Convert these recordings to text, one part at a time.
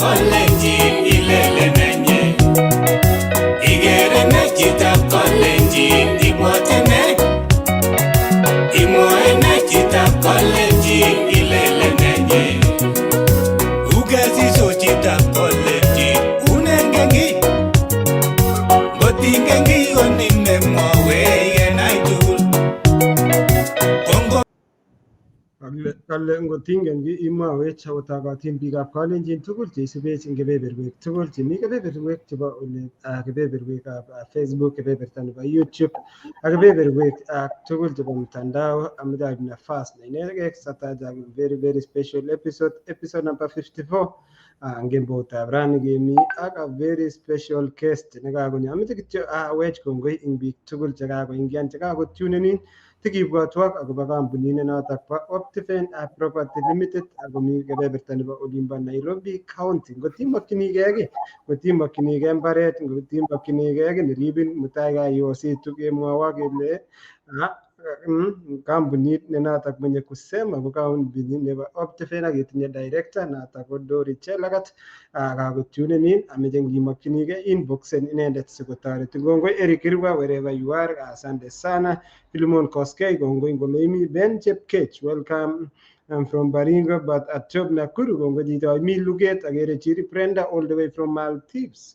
Kalenjin ilele nenye. Igere Nee Chitab Kalenjin imotene. Imoe Nee Chitab Kalenjin ilele nenye. Ugezi so Chitab Kalenjin unengengi. Gotingengi onine mwawe yenaitul. Kongo Kale ngotingen ki imwawech akotakatin biikab Kalenjin tugul cheisubech eng kebeberwek tugul chemi kebeberwek chebo ole kebeberwekab Facebook, kebeberta nebo YouTube ak kebeberwek tugul chebo mtandao. Ameche aib nafas neinegei sataja very special episode number 54 ngemboutab rani kemi ak a very special guest nekakonyo. Ameche kityo awech kongoi eng biik tugul chekakoingian chekakotunen in tikibwotwok akobo kampunit nenotok bo Optiven Property Limited akomi kebeberta nebo olimbo Nairobi County. Ngotimokchinigei ki, ngotimokchinigei mbaret, ngotimokchinigei ki neribin mutai kaiyositu kemwowo kele kampunit nenotok menye kusema ko kampunit nebo Optiven aketinye director notok ko Dori Chelagat kakotunen in. Ameche ngimokchinigei inboxen inendet sikotoretin. Kongoi Eric Kirwa wherever you are, asante sana. Philemon Koskei kongoi ngole imi. Ben Chepkech, welcome. I'm from Baringo but at Job Nakuru. Kongoi chito imi Luget agere Chiri Brenda all the way from Maldives.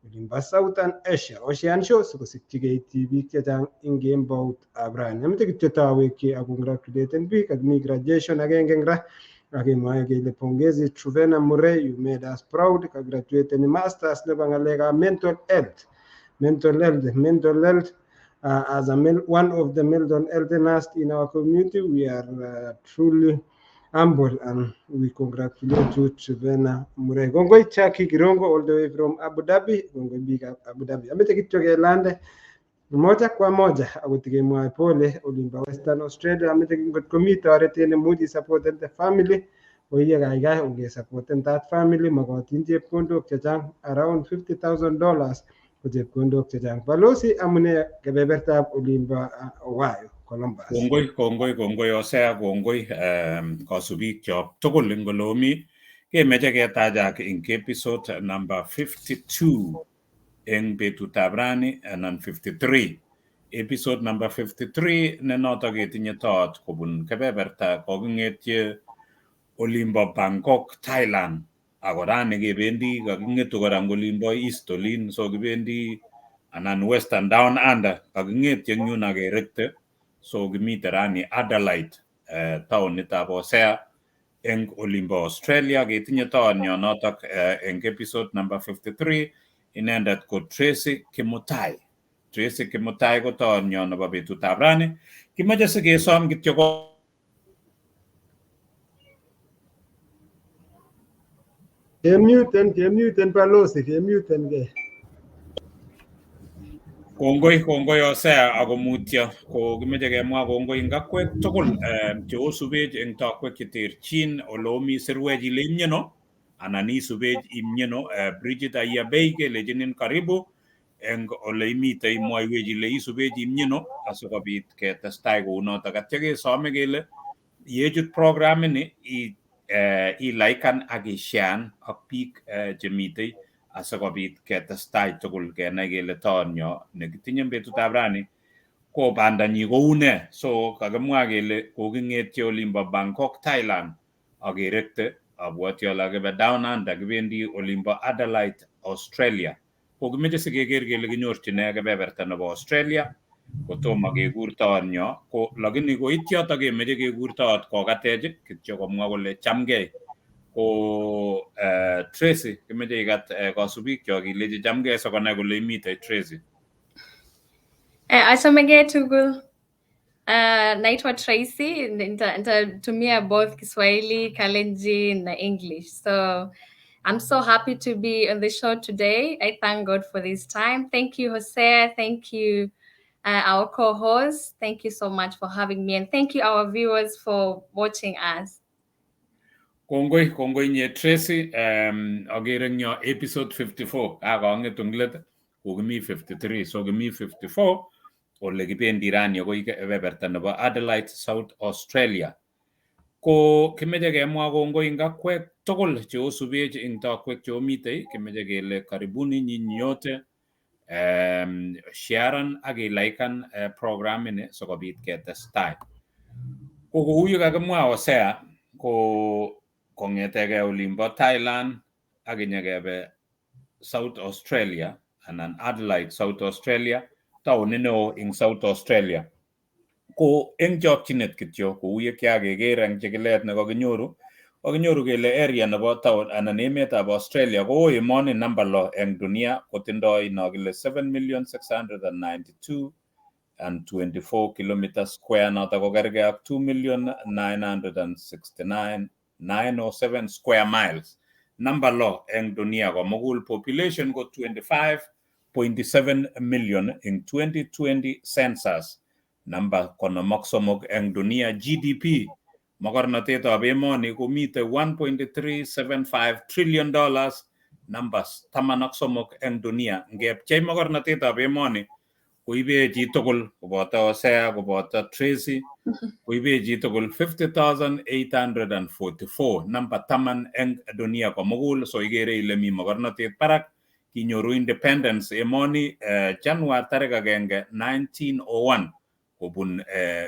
Olimbo Southern Asia, Ocean Show sikosikchigei tibik chechang ing kembout ab rani. Ameche kityo tawekyi ak congratulaten biik ak mi graduation agenge eng ra akemwae kele pongezi Truvena Murray, you made us proud. Kagraduate ni masters nebo ngalekab mental health as one of the mental health nurse in our community. We are truly humble and we congratulate you, Truvena Murray. Kongoi Chaki Kirongo all the way from Abu Dhabi. Kongoi big Abu Dhabi. Ameche kityo kelande moja kwa moja akotikemwae pole olimbo Western Australia. Ameche ngotkomi toretet nemuchi supporten the family oiye kaikai ongesupporten that family. Mokotin chepkondok chechang around $50,000 ko chepkondok chechang. Balozi amune kebebertab olimbo Ohio, Columbus. Kongoi Osea, kongoi kasubik chok tugul eng olomi. Kemeche ketachak eng episode number 52 eng betutab rani anan 53. Episode number 53 ne notok ketinye taot kobun kebeberta koking'etye olimbo Bangkok, Thailand. Ako rani kebendi kaking'etu kora eng olimbo East Olin, so kibendi anan Western Down Under kaking'etye eng yun akerekte. So kimite rani Adelaide, taonitab Osea eng olimbo Australia. Ketinye taonyo notok eng episode number 53 inendet ko Tracy Kimutai. Tracy Kimutai ko taonyo nebo betutab rani. Kimeche sikesom kityo ko Kemuten Balozi, kemuten ge. Kongoi Osea ako mutyo ko kimeche kemwa kongoi eng akwek tugul cheosubech eng takwek cheterchin olomi sirwech ile imyeno anan isubech imyeno. Bridget Ayabei kelechinin karibu eng ole imite imwoiwech ile isubech imyeno asikobit ketestai kounotok. Atya kesome kele yechut programini ilaikan ak ishean ak biik chemitei asikobit ketestai tugul kenai kele taonyo nekitinye betutab rani ko bandanyi koune. So kakimwa kele koking'etye olimbo Bangkok, Thailand akerekte abwoti ale kebe Down Under kibendi olimbo Adelaide, Australia. Kokimeche sikeker kele kinyorchine kebeberta nebo Australia kotomo kekur taonyo ko lakini koit yotok kemeche kekur taot kokatech kityo komwa kole chamgei. Ko Tracy kimeche ikat kasubik chok ilechi chamgei sikonai kole imite Tracy. Asomegei tugul. Naitwa Tracy, nitatumia both Kiswahili, Kalenjin na English. So I'm so happy to be on the show today. I thank God for this time. Thank you, Jose. Thank you, our co-host. Thank you so much for having me. And thank you, our viewers, for watching us. Kongoi nye Tracy. Agere nyo episode 54. Kakang'et eng let kokimi 53. So kimi 54 ole kibendi rani akoi kebeberta nebo Adelaide, South Australia. Ko kimeche kemwa kongoi ing akwek tugul cheosubech ing takwek cheomitei, kimeche kele karibuni nyinyi nyote, sharean ak ilaikan programini sikobit ketestai. Ko kou ye kakimwa Hosea, ko kongetege olimbo Thailand ak inyekebe South Australia anan Adelaide, South Australia, taonit neo ing South Australia. Ko eng chokchinet kityo kou ye kiakeker eng chikilet nekakinyoru, kakinyoru kele area nebo town anan emetab Australia ko emoni namba 6 eng dunia, kotindoi nokile 7,692,024 kilometers square, noto ko kerge ak 2,969,907 square miles. Namba 6 eng dunia komugul. Population ko 25.7 million eng 2020 census. Namba 53 eng dunia. GDP mogornotetab emoni komite $1.375 trillion. Namba 13 eng dunia. Ngepchei mogornotetab emoni koibe chitugul koboto Hosea, koboto Tracy, koibe chitugul 50,844. Namba 10 eng dunia komugul. So igere ile mi mogornotet barak. Kinyoru independence emoni January 1, 1901 kobun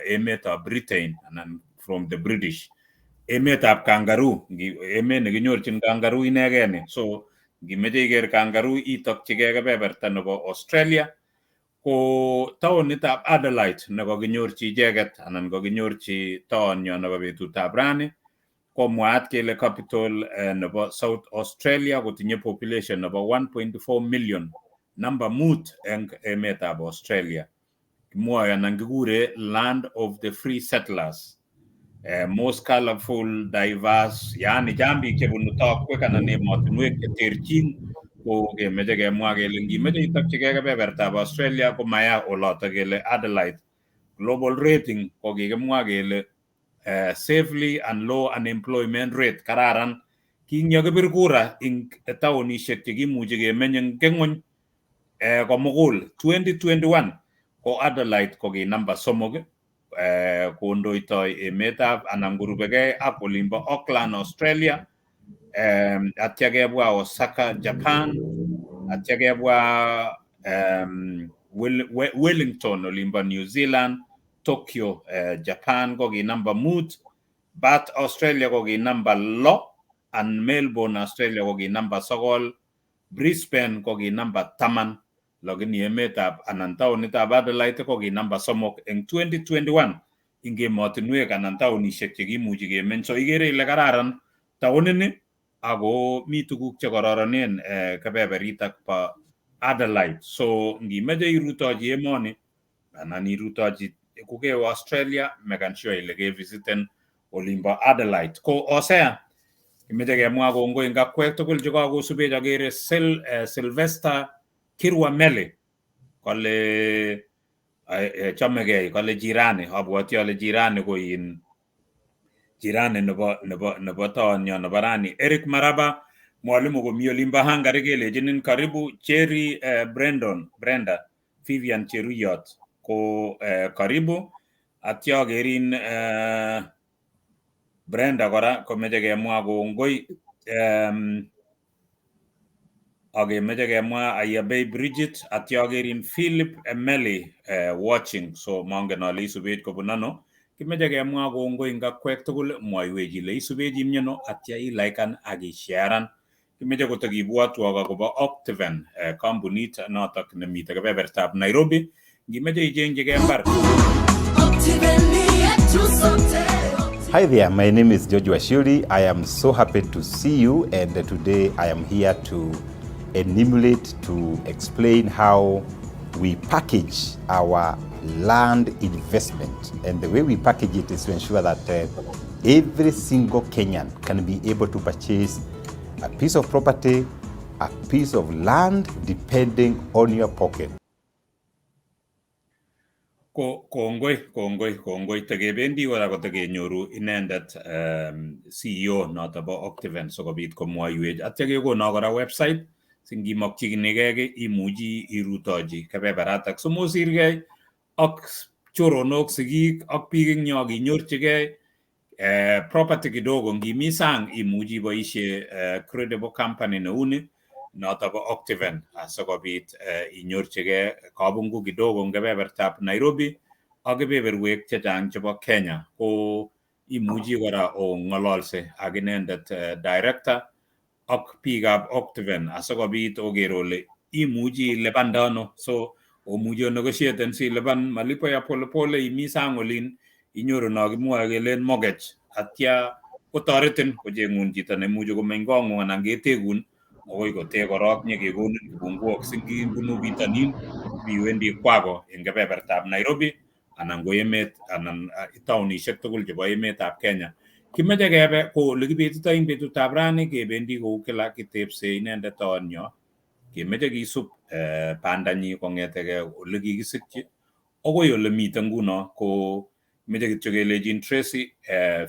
emetab Britain anan from the British. Emetab kangaroo, emet nekinyorchin kangaroo inegeni. So ngimeche iker kangaroo itokchigei kebeberta nebo Australia. Ko taonitab Adelaide nekakinyorchi icheket anan kakinyorchi taonyo nebo betutab rani, ko mwaat kele capital nebo South Australia kotinye population nebo 1.4 million. Namba 5 eng emetab Australia. Kimwoe anan kikure land of the free settlers. Most colorful, diverse, yani jambik chebunu takwek anan emotinwek cheterchin. Ko kemeche kemwa kele ngimeche itokchigei kebebertab Australia ko maya oloto kele Adelaide. Global rating ko kikimwa kele safely and low unemployment rate, kararan. Kingakibir kura ing taonishek chekimuchi kemeny eng ng'ony komugul 2021 ko Adelaide ko ki namba 3 kondoitoi emetab anan kurubegei ak olimbo Auckland, Australia, atya kebwa Osaka, Japan, atya kebwa Wellington olimbo New Zealand, Tokyo, Japan ko ki namba 5, Bath, Australia ko ki namba 6, and Melbourne, Australia ko ki namba 9, Brisbane ko ki namba 10, lakini emetab anan taonitab Adelaide ko ki namba 3 eng 2021 ing emotinwek anan taonishek chekimuchi kemeny. So igere ile kararan taonini ako mi tuguk chekororonen kebeberitak bo Adelaide. So ngimeche irutochi emoni anan irutochi kukewe Australia, make sure ile kevisiten olimbo Adelaide. Ko Hosea, kimeche kemwa kongoi eng akwek tugul chekakosubech. Akere Sylvester Kirwa Meli kole chamegei, kole jirani, abwoti ale jirani ko jirani nebo taonyo nebo rani. Eric Maraba, mwalimu komi olimbo Hungary, kelechinin karibu. Cherry Brenda Vivian Cheruyot ko karibu. Atya kerin Brenda kora komeche kemwa kongoi. Akemeche kemwa Ayabei Bridget, atya kerin Philip Emeli watching. So mongen ale isubech kobun ano. Kimeche kemwa kongoi ing akwek tugul, mwaiwech ile isubech imnyono atya ilaikan ak isharean. Kimeche kotakibwatwok akobo Optiven, kampunit notok nemite kebebertab Nairobi. Ngimeche ichengjigei mbar. Hi there, my name is George Washuri. I am so happy to see you, and today I am here to enumerate, to explain how we package our land investment. And the way we package it is to ensure that every single Kenyan can be able to purchase a piece of property, a piece of land, depending on your pocket. Kongoi tekebendi kora kotekenyoru inendet CEO noto bo Optiven sikobit komwoiwech. Atya kekono kora website singimokchinigei imuchi irutochi kebeberatak simosirgei ak choronok, sigik ak biik eng yo kinyorchigei property kidogo ngimi sang imuchi boishe credible company neuni noto ko Octaven asikobit inyorchigei kabungu kidogo eng kebebertab Nairobi ak kebeberwek chechang chebo Kenya. Ko imuchi kora ong'ololse ak inendet director ak biikab Octaven asikobit oker ole imuchi ilipanda ano. So omuchi negotiaten si lipan malipo ya polepole imi sang olin inyoru no kimwoe kelen mortgage atya kotoretin kocheng'un chito nemuchi komeny kong'ung anan ketekun akoi kotech korok nyekekonin kibunguok singibunu bitonin biwendi kwako eng kebebertab Nairobi anan ko emet anan taonishek tugul chebo emetab Kenya. Kimeche kebe ko ole kibetitoi eng betutab rani kebendi kou kila kitepse inendet taonyo kemeche kisub bandanyi kong'etegei ole kikisikchi akoi ole mitei nguno ko meche kityo kelejin Tracy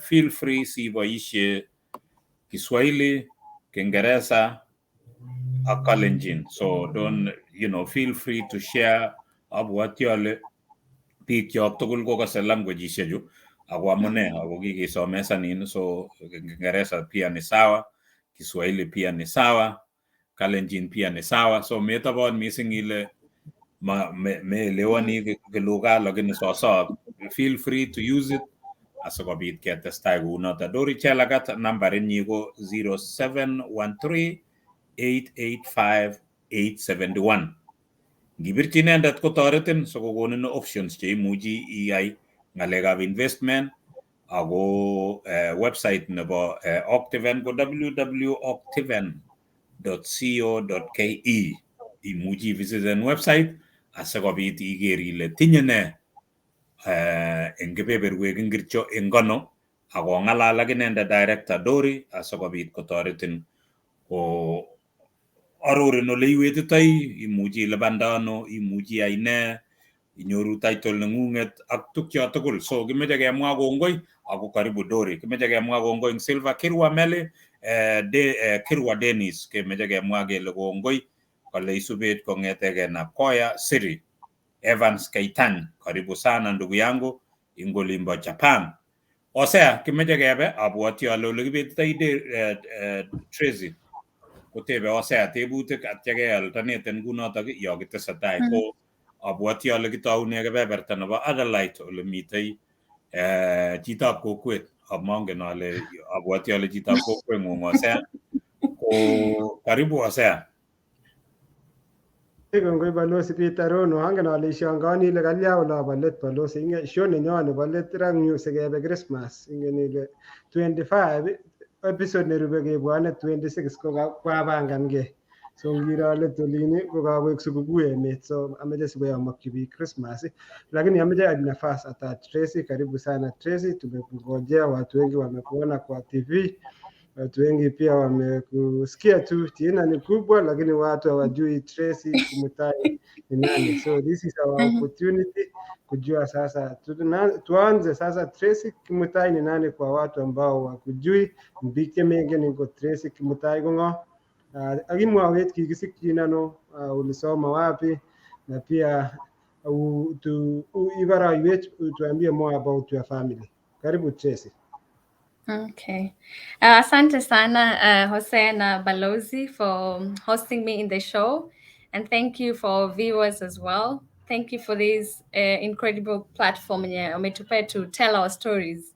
feel free siboishe Kiswahili, Kiingereza ak Kalenjin. So don't feel free to share. Abwati ale bikyok tugul kokase languageishek chu ako amune ako kikesomesanin. So Kiingereza pia ni sawa, Kiswahili pia ni sawa, Kalenjin pia ni sawa. So metobon missing ile meelewani kilugha lakini soso feel free to use it asikobit ketestai kounoto. Dori Chelagat nambarinyi ko 0713-885-871. Ngibirchi inendet kotoretin sikokonin options cheimuchi iyai ng'alekab investment ako website nebo Octaven ko www.octaven.co.ke. Imuchi visiten website asikobit iker ile tinye ne eng kebeberwek ingircho eng kono ako ng'alal ak inendet director Dori asikobit kotoretin ko arorin ole iwetitoi, imuchi ilipanda ano, imuchi iyai ne, inyoru title neng'ung'et ak tukyo tugul. So kimeche kemwa kongoi ako karibu Dori. Kimeche kemwa kongoi eng Silver Kirwa Meli, Kirwa Dennis kemeche kemwa kele kongoi kole isubet kong'etegei Nakoya Siri. Evans Keitany, karibu sana ndugu yangu ingolimbo Japan. Osea kimeche kebe abwati ale ole kibetitoi Tracy kotebe Osea tebutik atya kealternate kunotok yo kitesetai. Ko abwati ale kitoune kebeberta nebo Adelaide ole mitei chitab kokwet. Amongen ale abwati ale chitab kokwetng'ung Osea. Ko karibu Osea. Kongoi balozi Peter Rono, angen ale ishangani ile kalya olabo let balozi. Inge show nenyo nebo let rang news kebe Christmas. Ingen ile 25 episode nerube kebwane 26 ko kwabangangei. So ngiro let olini ko kawek sikukuu emet. So ameche sikoyamokyi biik Christmas. Lakini ameche hadi nafasi ata Tracy, karibu sana Tracy, tumekungojea, watu wengi wamekuona kwa TV. Watu wengi pia wamekusikia tu, jina ni kubwa lakini watu hawajui Tracy Kimutai ni nani. So this is our opportunity kujua sasa. Tuanze sasa, Tracy Kimutai ni nani kwa watu ambao wakujui. Mbike mengi niko Tracy Kimutai kongo. Akimwawet kikisikyin ano, ulisoma wapi, na pia ibaraiwech tuambie more about your family. Karibu Tracy. Okay. Asante sana, Jose na Balozi, for hosting me in the show. And thank you for viewers as well. Thank you for this incredible platform umetupea to tell our stories.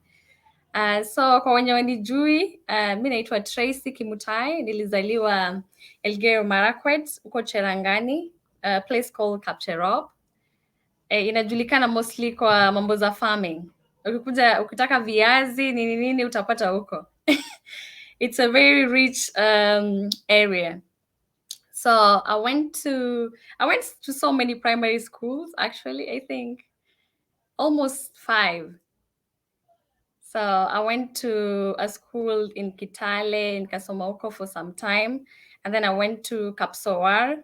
So kwa wenye wanijui, mi naitwa Tracy Kimutai. Nilizaliwa Elgeyo Marakwet, uko Cherangani, a place called Kapcherop. Inajulikana mostly kwa mambo za farming. Ukitaka viazi nini utapata huko. It's a very rich area. So I went to so many primary schools, actually. I think almost 5. So I went to a school in Kitale in Kasomauko for some time, and then I went to Kapsowar.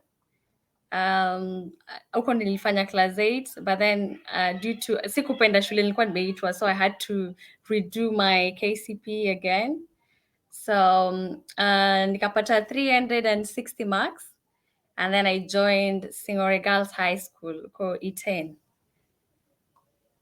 Huko nilifanya class 8, but then due to sikupenda shule nilikuwa nimeitwa, so I had to redo my KCP again. So nikapata 360 marks, and then I joined Singore Girls High School, ko E10.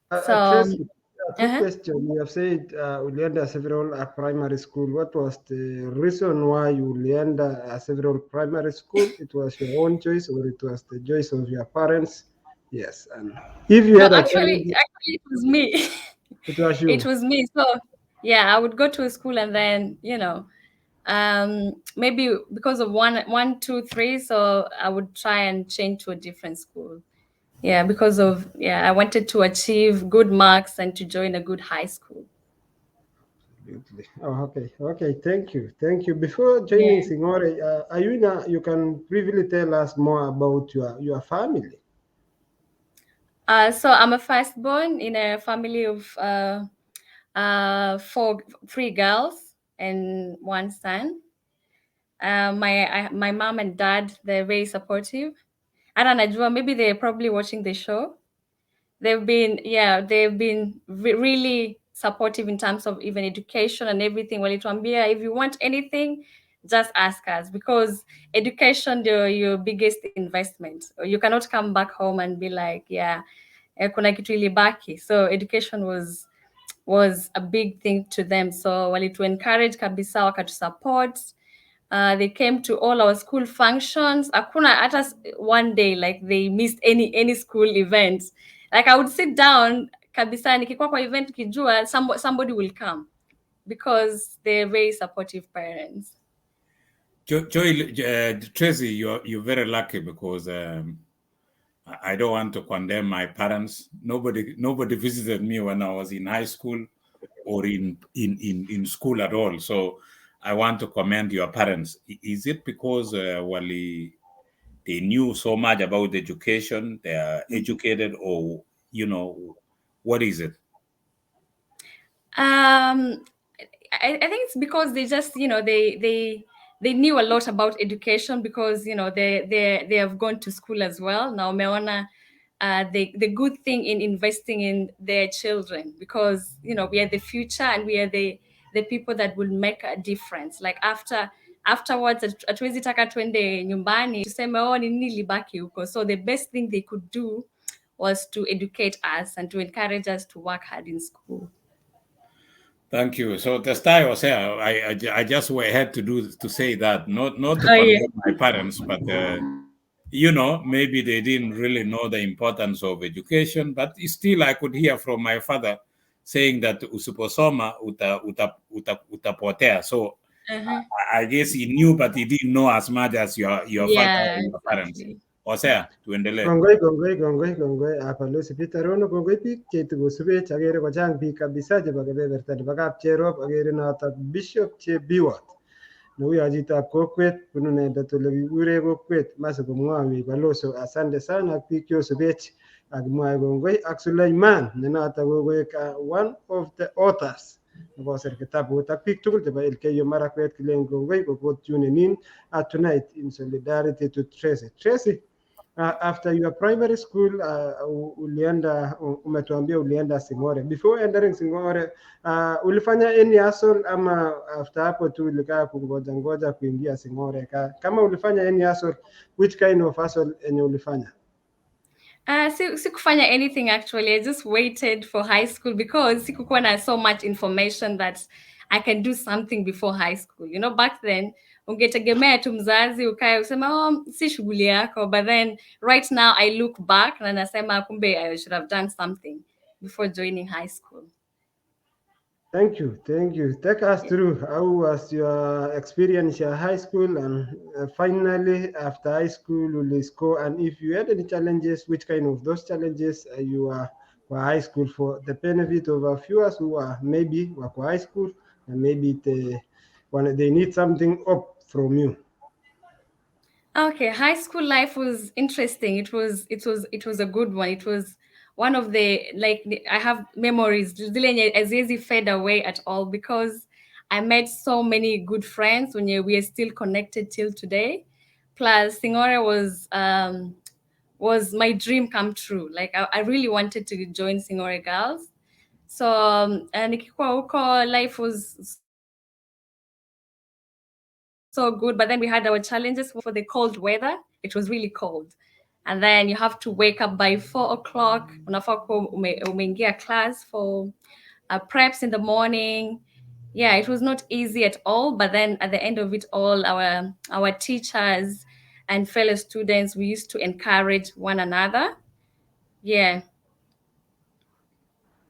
Tracy, quick question. You have said ulienda several primary school. What was the reason why you ulienda several primary school? It was your own choice or it was the choice of your parents? Yes. And if you No, had a actually, challenge, it was me. it was It you. was me. So yeah, I would go to a school and then, maybe because of one, two, three, so I would try and change to a different school. Yeah, because of I wanted to achieve good marks and to join a good high school. Absolutely. Oh, okay. Okay. Thank you. Thank you. Before Yeah. joining Singore, Ayuna, you can briefly tell us more about your family. So I'm a firstborn in a family of three girls and one son. My mom and dad, they're very supportive. I don't know, maybe they're probably watching the show. They've been really supportive in terms of even education and everything. Walituambia, if you want anything, just ask us, because education your biggest investment. You cannot come back home and be like, kuna kitu ilibaki. So education was a big thing to them. So walitu encourage kabisa, wakatu support. They came to all our school functions. Akuna hata one day like they missed any school events. Like I would sit down kabisa, nikikuwa kwa event kijua somebody will come, because they're very supportive parents. Tracy, you're very lucky because I don't want to condemn my parents. Nobody visited me when I was in high school or in school at all. So I want to commend your parents. Is it because they knew so much about education, they are educated, or what is it? I think it's because they just they knew a lot about education, because they have gone to school as well. Now umeona the good thing in investing in their children, because we are the future and we are the people that will make a difference. Like afterwards, hatuwezi taka twende nyumbani tuseme ni nini libaki huko. So the best thing they could do was to educate us and to encourage us to work hard in school. Thank you. So the style was here. I just had to say that, not to Oh, condemn yeah. my parents, but maybe they didn't really know the importance of education. But still, I could hear from my father saying that usiposoma utapotea. So I guess he knew, but he didn't know as much as your father Yeah, and your parents. exactly. Osea, tuendelee. Kongoi Apalosi Peter Rono, kongoi biik chetukosubech, agere kochang biik kabisa chebo kebeberta nebo Kapcherop, agere notok Bishop Chebiwot neuyo chitab kokwet bunu inendet ole kikure kokwet mase komwawech Baloso. Asante sana ak biik chosubech, akimwae kongoi ak Suleiman ne notok kokoek one of the authors nekosir kitabut, ak biik tugul chebo Elgeyo Marakwet kilen kongoi for tuning in tonight in solidarity to Tracy. After your primary school umetuambia ulienda Sing'ore. Before entering Sing'ore, ulifanya any hustle ama after hapo tu ulikaa kungoja kuingia Sing'ore? Kama ulifanya any hustle, which kind of hustle enye ulifanya? Sikufanya anything actually. I just waited for high school because sikukuwa na so much information that I can do something before high school. Back then ungetegemea tu mzazi ukae usema si shughuli yako, but then right now I look back na nasema kumbe I should have done something before joining high school. Thank you. Take us through how was your experience at high school, and finally after high school will score, and if you had any challenges, which kind of those challenges you were high school, for the benefit of our viewers who are maybe were high school and maybe they need something up from you. Okay, high school life was interesting. It was a good one. It was one of I have memories as easy fade away at all, because I met so many good friends when we are still connected till today. Plus, Singora was my dream come true. Like I really wanted to join Singora Girls. So nikikuwa huko, life was so good, but then we had our challenges for the cold weather. It was really cold, and then you have to wake up by 4 o'clock. Unafaa kuwa umeingia class for preps in the morning. Yeah, it was not easy at all. But then at the end of it all, our teachers and fellow students, we used to encourage one another. Yeah.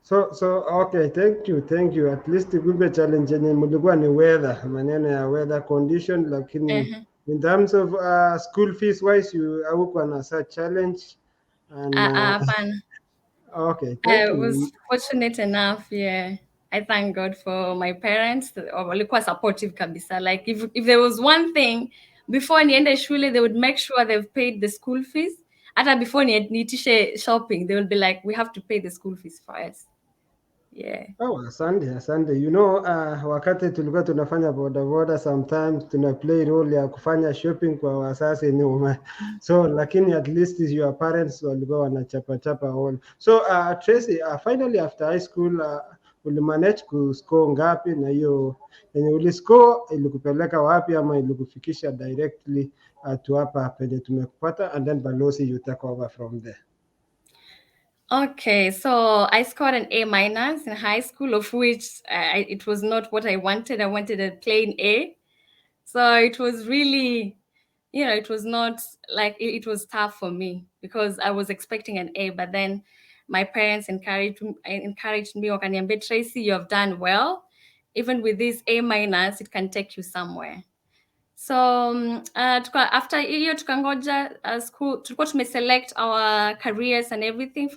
So okay, thank you. At least kumbe challenge yenye mlikuwa ni weather, maneno ya weather condition, lakini in terms of school fees wise you haukuwa na such challenge and Hapana. okay, thank I you. was fortunate enough, yeah. I thank God for my parents. Walikuwa supportive kabisa. Like if there was one thing before niende shule, they would make sure they've paid the school fees. Hata before niitishe shopping, they will be like, we have to pay the school fees first. Yeah. Oh, asante. You know, wakati tulikuwa tunafanya bodaboda sometimes tuna play role ya kufanya shopping kwa wasasi nyuma. So lakini at least your parents walikuwa wanachapa all. So Tracy, finally after high school ulimanage kuscore ngapi, na hiyo yenye uliscore ilikupeleka wapi ama ilikufikisha directly to hapa penye tumekupata, and then Balozi you take over from there. Okay, so I scored an A- in high school, of which it was not what I wanted. I wanted a plain A. So it was really, it was not like, it was tough for me because I was expecting an A, but then my parents encouraged me, wakaniambia, Tracy, you have done well. Even with this A-, it can take you somewhere. So after hiyo tukangoja school, tulikuwa tumeselect our careers and everything.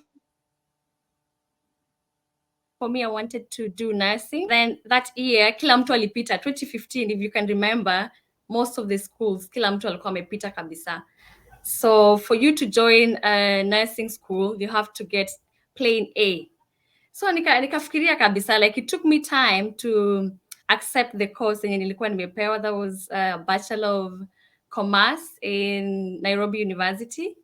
For me, I wanted to do nursing. Then that year, kila mtu alipita, 2015, if you can remember, most of the schools, kila mtu alikuwa amepita kabisa. So for you to join a nursing school, you have to get plain A. So nikafikiria kabisa, like it took me time to accept the course yenye nilikuwa nimepewa. That was a Bachelor of Commerce in Nairobi University.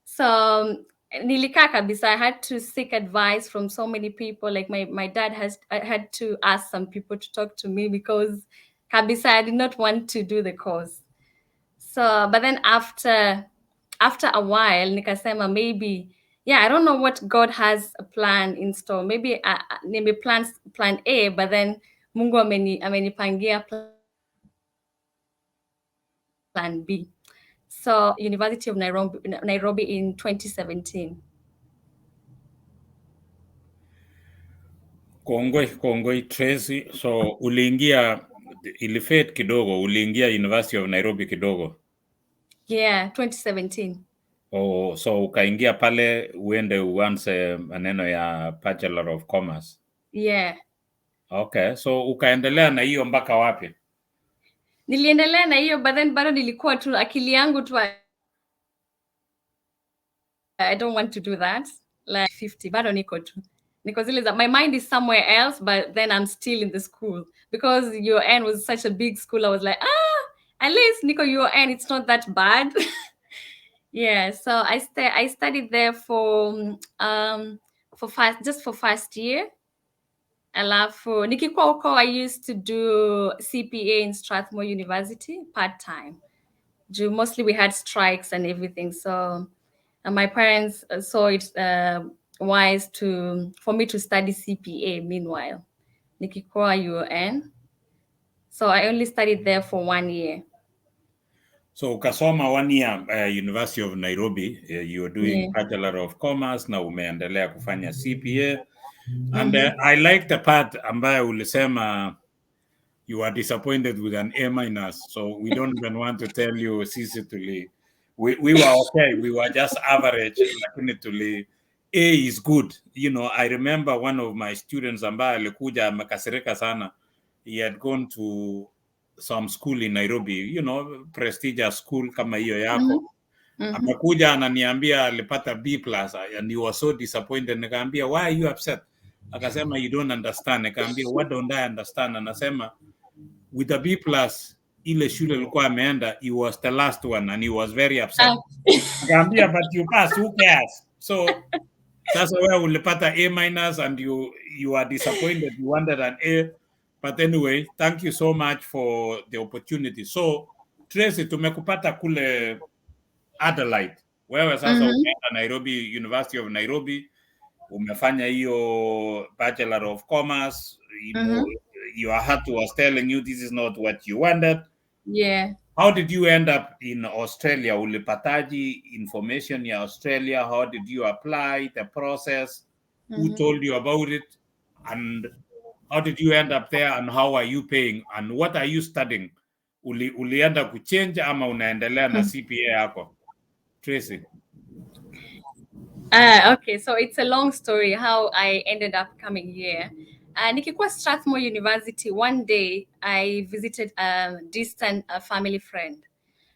So nilikaa kabisa, I had to seek advice from so many people. Like my dad I had to ask some people to talk to me because kabisa, I did not want to do the course. So, but then after a while, nikasema maybe, I don't know what God has a plan in store. Maybe nime plan A, but then Mungu amenipangia plan B. So University of Nairobi in 2017. Kongoi Tracy. So uliingia ilifate kidogo, uliingia University of Nairobi kidogo. Yeah, 2017. Oh, so ukaingia pale uende uanze maneno ya Bachelor of Commerce. Yeah. Okay, so ukaendelea na hiyo mpaka wapi? Niliendelea na hiyo, but then bado nilikuwa tu akili yangu tu, I don't want to do that. Like 50, bado niko tu. Because my mind is somewhere else, but then I'm still in the school. Because UON was such a big school, I was like, at least Nico UON, it's not that bad. Yeah, so I studied there for first year. Alafu nikikuwa huko, I used to do CPA in Strathmore University part-time. Mostly we had strikes and everything, so my parents saw it wise for me to study CPA meanwhile. Nikikuwa UON. So I only studied there for 1 year. So ukasoma 1 year University of Nairobi, you were doing Bachelor of Commerce na umeendelea kufanya CPA. And I like the part ambayo ulisema you are disappointed with an A-. So we don't even want to tell you sisi we were okay, we were just average, lakini A is good. I remember one of my students ambaye alikuja amekasirika sana. He had gone to some school in Nairobi, prestigious school kama hiyo yako. Amekuja ananiambia alipata B+ and he was so disappointed. Nikaambia, why are you upset? Akasema, you don't understand. Nikaambia, what don't I understand? Anasema, with the B+, ile shule alikuwa ameenda, he was the last one and he was very upset. Nikaambia, but you passed, who cares? So sasa wewe ulipata A- and you are disappointed, you wanted an A. But anyway, thank you so much for the opportunity. So Tracy, tumekupata kule Adelaide. Wewe sasa umeenda Nairobi, University of Nairobi. umefanya hiyo Bachelor of Commerce, your heart was telling you this is not what you wanted. Yeah. How did you end up in Australia? Ulipataji information ya Australia? How did you apply the process? Who told you about it? And how did you end up there? And how are you paying? And what are you studying? Ulienda kuchange ama unaendelea na CPA yako? Tracy. Okay, so it's a long story how I ended up coming here. Nikikuwa Strathmore University, one day I visited a distant family friend.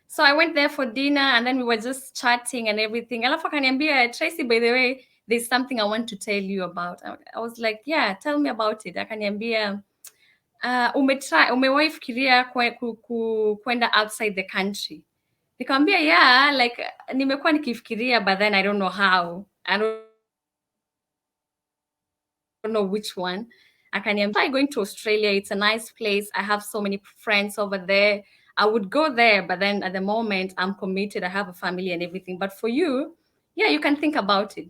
So I went there for dinner and then we were just chatting and everything. Alafu akaniambia, Tracy, by the way, there's something I want to tell you about. I was like, yeah, tell me about it. Akaniambia, umewahi fikiria kwenda outside the country? Nikamwambia, yeah, like nimekuwa nikifikiria, but then I don't know how. I don't know which one. Akaniambia, going to Australia, it's a nice place. I have so many friends over there. I would go there, but then at the moment I'm committed. I have a family and everything. But for you, yeah, you can think about it.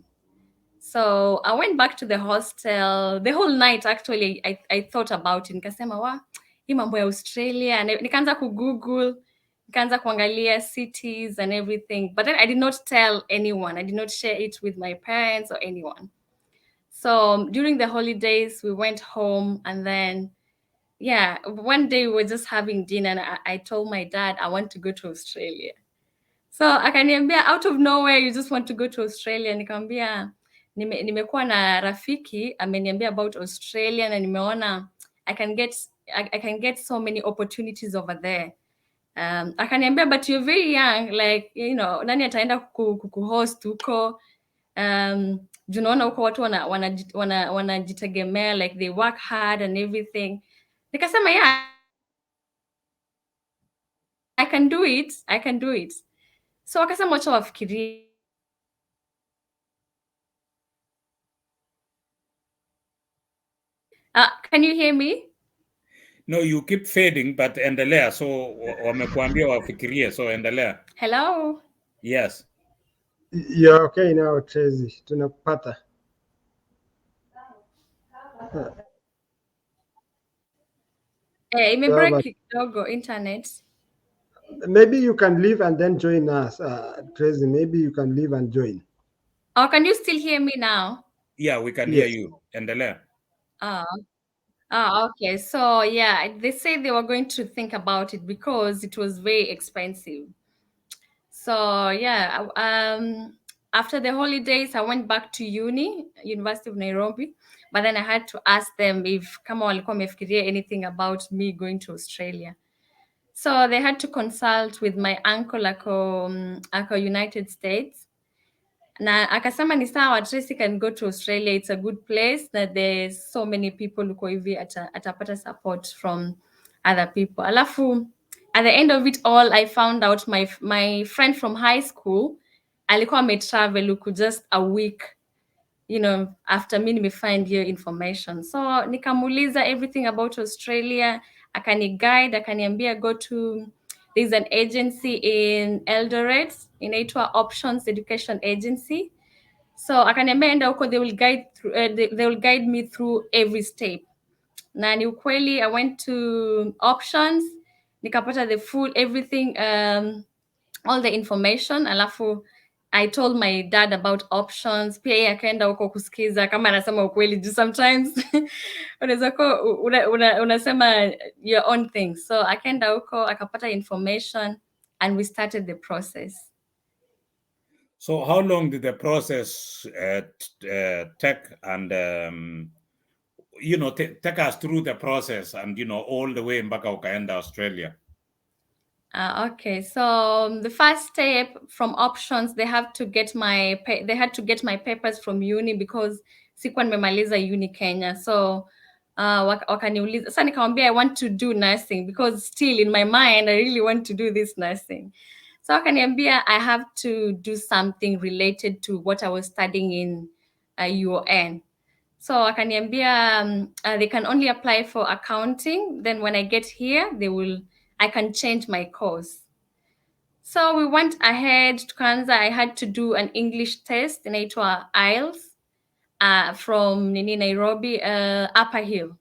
So I went back to the hostel. The whole night, actually, I thought about it. Nikasema, wa, hii mambo ya Australia. And nikaanza kugoogle, nikaanza kuangalia cities and everything. But then I did not tell anyone. I did not share it with my parents or anyone. So during the holidays, we went home and then, yeah, one day we were just having dinner and I told my dad, I want to go to Australia. So akaniambia, out of nowhere, you just want to go to Australia. Nikamwambia, nimekuwa na rafiki, ameniambia about Australia na nimeona I can get so many opportunities over there. Akaniambia, but you're very young, like, you know, nani ataenda kuhost huko? Junaona huko watu wanajitegemea, like they work hard and everything. Nikasema, yeah, I can do it. So akasema wacha wafikirie. Can you hear me? No, you keep fading, but endelea. So wamekuambia wafikirie, so endelea. Hello? Yes. You're okay now, Tracy. Tunakupata. Imebreak kidogo internet. Maybe you can leave and then join us, Tracy. Maybe you can leave and join. Oh, can you still hear me now? Yeah, we can hear you. Endelea. Okay. So yeah, they said they were going to think about it because it was very expensive. So yeah, after the holidays, I went back to University of Nairobi, but then I had to ask them if kama walikuwa wamefikiria anything about me going to Australia. So they had to consult with my uncle ako United States. Na akasema ni sawa, Tracy can go to Australia. It's a good place that there's so many people uko hivi atapata support from other people. Alafu at the end of it all, I found out my friend from high school alikuwa ametravel huku just a week, you know, after me nimefind your information. So nikamuuliza everything about Australia, akaniguide, akaniambia go to, there's an agency in Eldoret inaitwa Options Education Agency. So akaniambia enda huko, they will guide me through every step. Na ni ukweli, I went to Options, nikapata the full everything, all the information. Alafu I told my dad about Options. Pia yeye akaenda huko kusikiza kama anasema ukweli, juu sometimes unaweza kuwa unasema your own thing. So akaenda huko akapata information and we started the process. So how long did the process take? And you know, take us through the process, and you know, all the way mpaka ukaenda Australia. Okay, so the first step from Options, they had to get my papers from uni because sikuwa nimemaliza uni Kenya. So wakaniuliza, sasa nikamwambia I want to do nursing because still in my mind I really want to do this nursing. So wakaniambia I have to do something related to what I was studying in UON. So akaniambia they can only apply for accounting. Then when I get here, I can change my course. So we went ahead to Kanza. I had to do an English test inaitwa IELTS. from Nairobi, Upper Hill.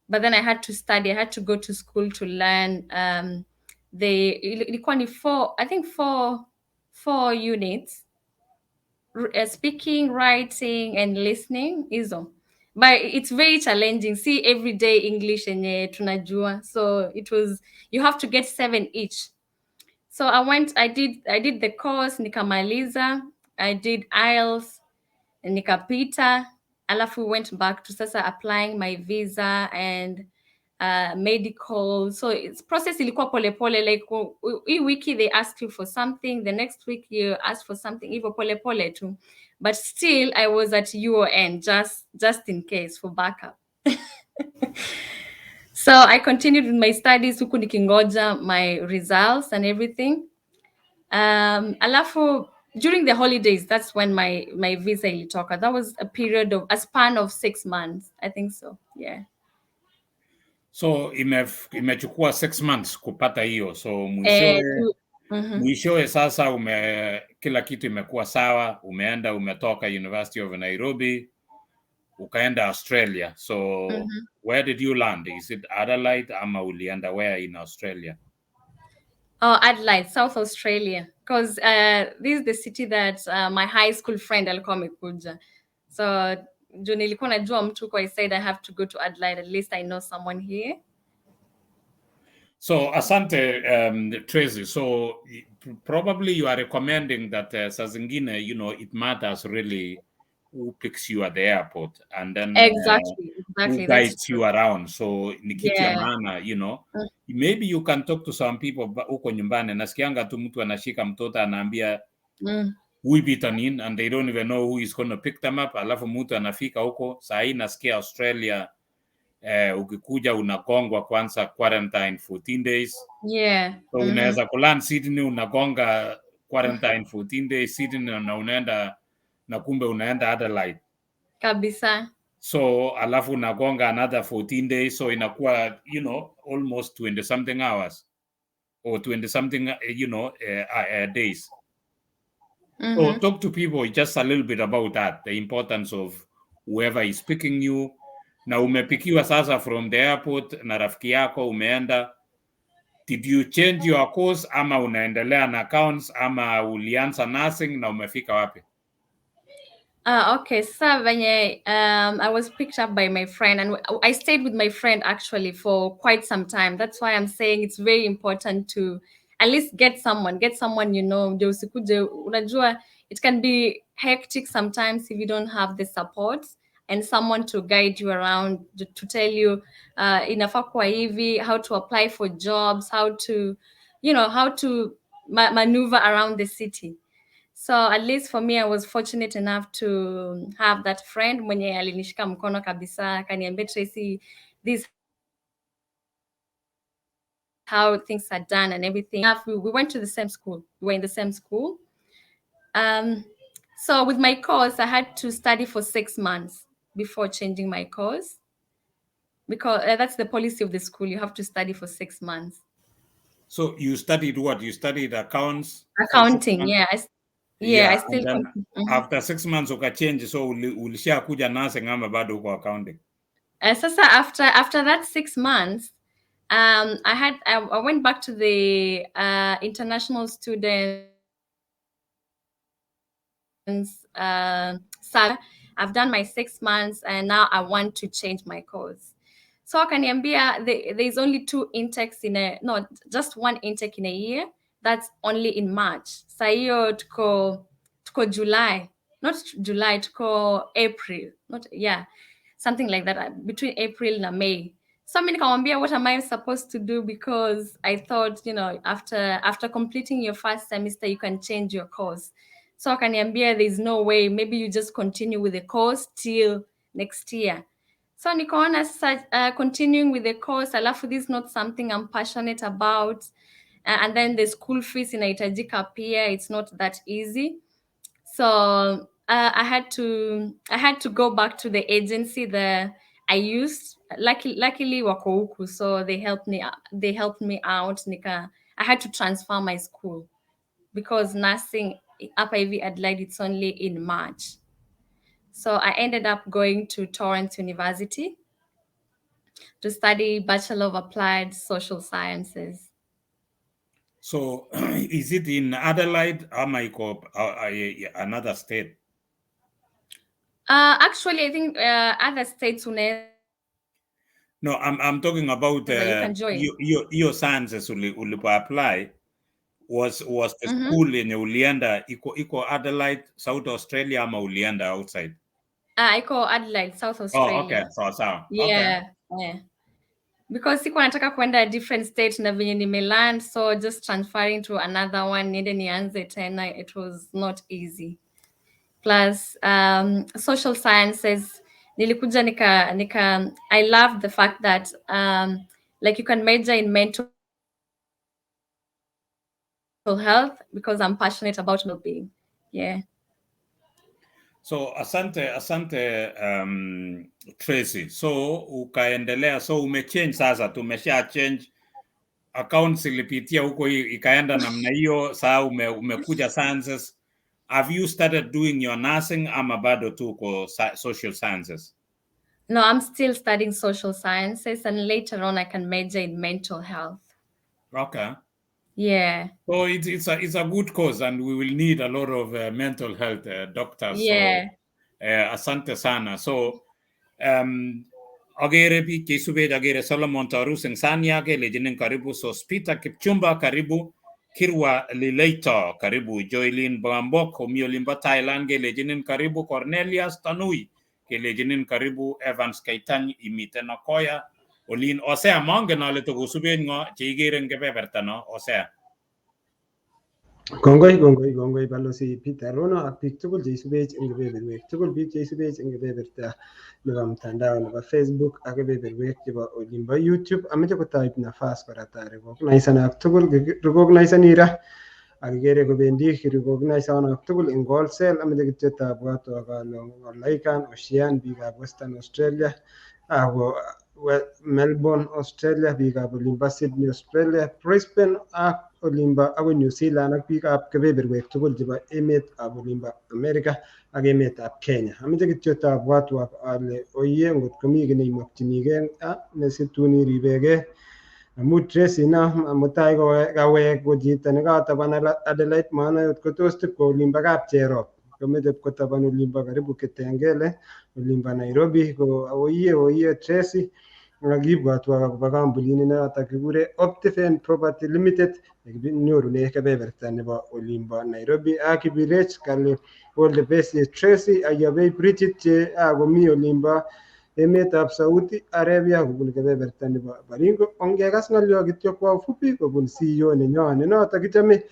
But then I had to study. I had to go to school to learn. Ilikuwa ni four units, speaking, writing, and listening. Hizo, but it's very challenging. See, everyday English enye tunajua. So you have to get 7 each. So I did the course, nikamaliza. I did IELTS, nikapita. Alafu went back to sasa applying my visa and medical. So it's process ilikuwa polepole, like hii wiki they ask you for something, the next week you ask for something, hivyo polepole tu. But still I was at UON just in case for backup. So I continued with my studies huku nikingoja my results and everything. Alafu during the holidays, that's when my visa ilitoka. That was a span of 6 months, I think so. Yeah. So imechukua 6 months kupata hiyo. So mwishowe sasa kila kitu imekuwa sawa, umetoka University of Nairobi, ukaenda Australia. So where did you land? Is it Adelaide ama ulienda where in Australia? Oh, Adelaide, South Australia. Because this is the city that my high school friend alikuwa amekuja. So juu nilikuwa najua mtu kwa I said I have to go to Adelaide. At least I know someone here. So asante, Tracy. So probably you are recommending that saa zingine, it matters really who picks you at the airport and then Exactly. who guides you around. So ni kitu ya maana, maybe you can talk to some people huko nyumbani. Nasikianga tu mtu anashika mtoto anaambia huyu and they don't even know who is going to pick them up. Alafu mtu anafika huko. Saa hii nasikia Australia, ukikuja unagongwa kwanza quarantine 14 days. Yeah. So unaweza kuland Sydney, unagonga quarantine 14 days Sydney, na unaenda na kumbe unaenda Adelaide kabisa. So alafu unagonga another 14 days, so inakuwa almost 20 something hours or 20 something days. So talk to people just a little bit about that, the importance of whoever is picking you. Na umepikiwa sasa from the airport na rafiki yako umeenda, did you change your course ama unaendelea na accounts ama ulianza nursing na umefika wapi? Okay, so I was picked up by my friend and I stayed with my friend actually for quite some time. That's why I'm saying it's very important to at least get someone, ndio usikuje. Unajua, it can be hectic sometimes if you don't have the support and someone to guide you around, to tell you inafaa kwa hivi, how to apply for jobs, how to maneuver around the city. So at least for me, I was fortunate enough to have that friend mwenye alinishika mkono kabisa, akaniambia, Tracy, this how things are done and everything. We went to the same school. We were in the same school. So with my course, I had to study for 6 months before changing my course, because that's the policy of the school. You have to study for 6 months. So you studied what? You studied accounting, yeah. I still. After 6 months ukachange, so ulishakuja nursing ama bado uko accounting? Sasa after that 6 months, I went back to the international students. I've done my 6 months and now I want to change my course. So akaniambia there's only 2 intakes just 1 intake in a year. That's only in March. Sa hiyo tuko July, not July, tuko April, something like that, between April and May. So mimi nikamwambia, what am I supposed to do? Because I thought, after completing your first semester, you can change your course. So akaniambia, there's no way, maybe you just continue with the course till next year. So nikaona continuing with the course, alafu this is not something I'm passionate about. And then the school fees inahitajika pia, it's not that easy. So I had to go back to the agency that I used. Luckily wako huku, so they helped me out. I had to transfer my school because nursing hapa hivi Adelaide, it's only in March. So I ended up going to Torrance University to study Bachelor of Applied Social Sciences. So is it in Adelaide or another state? Actually, I think other states No, I'm talking about you can join. your sciences ulipo apply was the school in ulienda iko Adelaide, South Australia ama ulienda outside? Iko Adelaide, South Australia. Oh, okay. So. Yeah. Okay. Yeah. Because sikuwa nataka kwenda a different state na venye nimeland, so just transferring to another one niende nianze tena, it was not easy. Plus social sciences nilikuja nika I love the fact that like you can major in mental health because I'm passionate about well-being. Yeah. So asante Tracy. So ukaendelea, so umechange sasa, tumesha change accounts ilipitia huko ikaenda namna hiyo, saa umekuja sciences. Have you started doing your nursing ama bado tu kwa social sciences? No, I'm still studying social sciences and later on I can major in mental health. Okay. Yeah. So it's a good cause and we will need a lot of mental health doctors. Yeah. So asante sana. So agere pi kisube agere Solomon Taru Sensania ke lejinin karibu, so Spita Kipchumba karibu, Kirwa Lileito karibu, Joylin Bambok Omiolimba Thailand ke lejinin karibu, Cornelius Tanui ke lejinin karibu, Evans Kaitan imitena koya Olin osea mange na leto kusube ngo chigere ngebeberta no osea. Kongoi balosi Peter Rono ak biik tugul cheisubech eng kebeberwek tugul, biik cheisubech eng kebeberta nebo mtandao nebo Facebook ak kebeberwek chebo olimbo YouTube. Ameche kotoib nafas kora ta recognisenak tugul recognisenira ak ikere kobendi recognisenak tugul eng wholesale. Ameche kityo tabwat ale Laikan Ocean, biikab Western Australia ako Melbourne Australia, biikab olimbo Sydney Australia, Brisbane ak olimbo akoi New Zealand ak biikab kebeberwek tugul chebo emetab olimbo America ak emetab Kenya. Ameche kityo tabwatwak ale oye ngot komi kiy neimokchinigei nesitun iribegei amu Tracy mutai kawek ko chito nekataban Adelaide, maana yot kotos tipko olimbo kap Cherop, komeche kotaban olimbo karibu Kitengele, olimbo Nairobi. Ko oye Tracy akibwatwa akobo kampunit noto kikure Optifen Property Limited nekinyorune kebeberta nebo olimbo Nairobi ak kibirech kale all the best Tracy ayobei Bridget che akomi olimbo emetab Saudi Arabia kobun kebeberta nebo Baringo. Ongekas ng'olyo kityo kwa ufupi kobun CEO nenyone noto kichome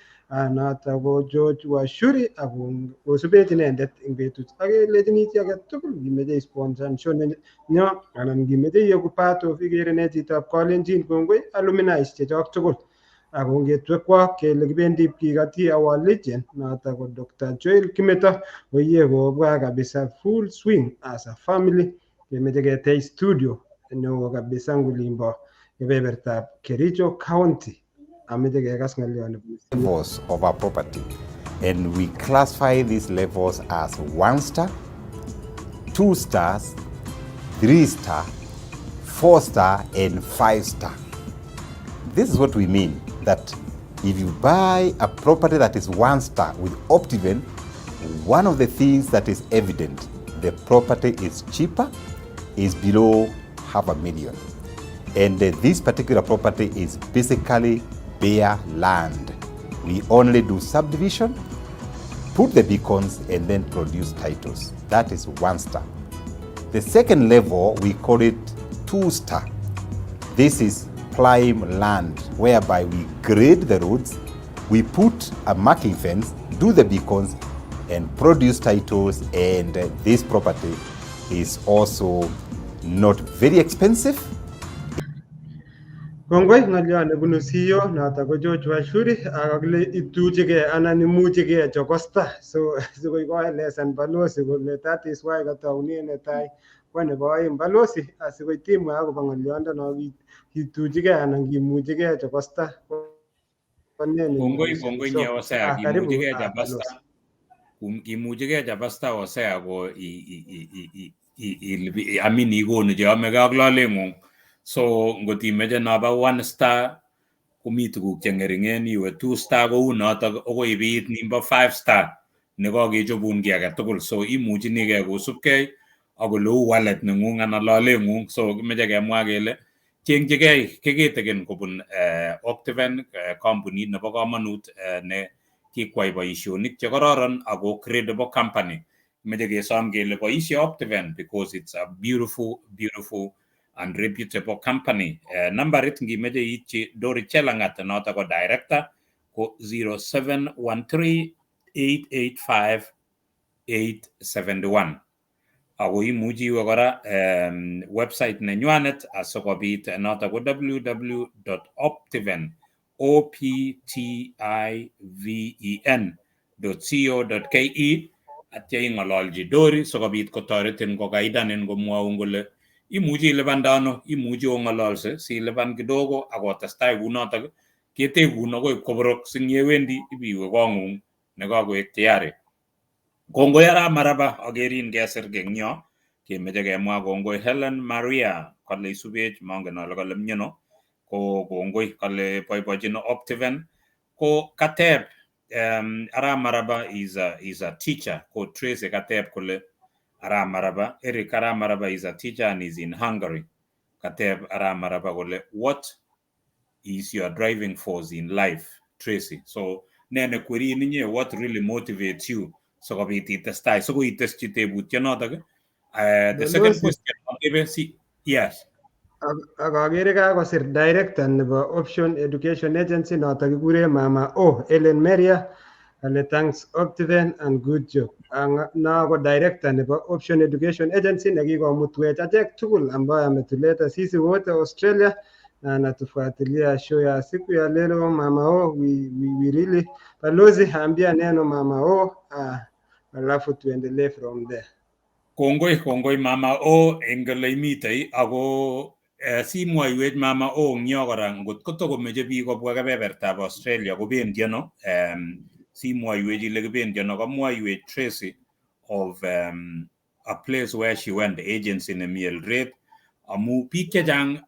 noto ko George Washuri akosubech inendet eng betut ak kelechini chi age tugul kimeche sponsor show nenyo anan kimeche iyoku part of Igere Nee Chitab Kalenjin, kongoi alumni chechok tugul ako ngetwekwa kele kibendi kikati our legend noto ko Dr. Joel Kimeto oye kobwa kabisa full swing as a family. Kemeche ketech studio neo kabisa ngulimbo kebebertab Kericho County. Ameche kekas ng'olyo levels of our property, and we classify these levels as 1 star, 2 stars, 3 star, 4 star, and 5 star. This is what we mean, that if you buy a property that is 1 star with Optiven, one of the things that is evident, the property is cheaper, is below $500,000. And this particular property is basically bare land. We only do subdivision, put the beacons, and then produce titles. That is 1 star. The second level, we call it 2 star. This is prime land, whereby we grade the roads, we put a marking fence, do the beacons, and produce titles, and this property is also not very expensive. Kongoi ng'olyo nebunu CEO noto ko George Washuri akakile ituchigei anan imuchigei chokosta, so sikoi koelesan balozi kole that is why kataune netai kwa nebo oeng balozi asikoi timwa akobo ng'oliondono kituchigei anan kimuchigei chokosta. Kongoi nyeosea kimuchigei chokosta. Imuchigei Jabasta Hosea ko amin igonu che ame ak lolengung. So ngot imeche naba 1 star komi tuguk che ngeringen, iwe 2 star kou notok okoi ibiit nimbo 5 star nekakechobun ki age tugul. So imuchinigei kosubkei ak oleu wallet nengung anan lolengung. So kimeche kemwa kele chengchigei keketeken kobun Optiven, kampunit nebo kamanut ne kikwai boisionik che kororon ako credible company. Kimeche kesom kele boisie Optiven because it's a beautiful and reputable company. Nambarit ngimeche iitchi Dori Chelangat notok ko director ko 0713-885-871. Ako imuchi iwe kora website nenywanet asikobit notok ko www.optiven.co.ke atya ing'ololji Dori sikobit kotoretin kokaidanin komwaun kole imuchi ilipanda ano, imuchi ong'ololse silipan kidogo akotestai kunotok ketekun akoi koborok singyewendi ibiwe kong'ung nekakoek tayari. Kongoi ara maraba akerin kesir kengyo kemeche kemwa kongoi Helen Maria kale isubech mongen ale kale mnyono ko kongoi kale boibochin Optiven ko kateb ara maraba is a teacher ko Tracy kateb kole ara maraba Eric ara maraba is a teacher and is in Hungary. Kateb ara maraba kole what is your driving force in life, Tracy? So nene kweri ninye what really motivates you sikobit itestai siko iteschi tebutyonotok. The second question yes. Ak agere kakosir director nebo Option Education Agency notok kikure Mama O Ellen Meria ale thanks Optiven and good job. Na ko director nebo Option Education Agency nekikomutwech achek tugul ambayo ametuleta sisi wote Australia na anatufuatilia show ya siku ya leo. Mama O, we really balozi, ambia neno Mama O, alafu tuendelee from there. Kongoi Mama O engele imitei ako simwaiwech Mama O ngyo kora ngot kotokomeche biik kobwa kebebertab Australia kobendi ano, simwaiwech ile kibendi ano. Kamwaiwech Tracy of a place where she went, agency nemi Eldoret, amu biik chechang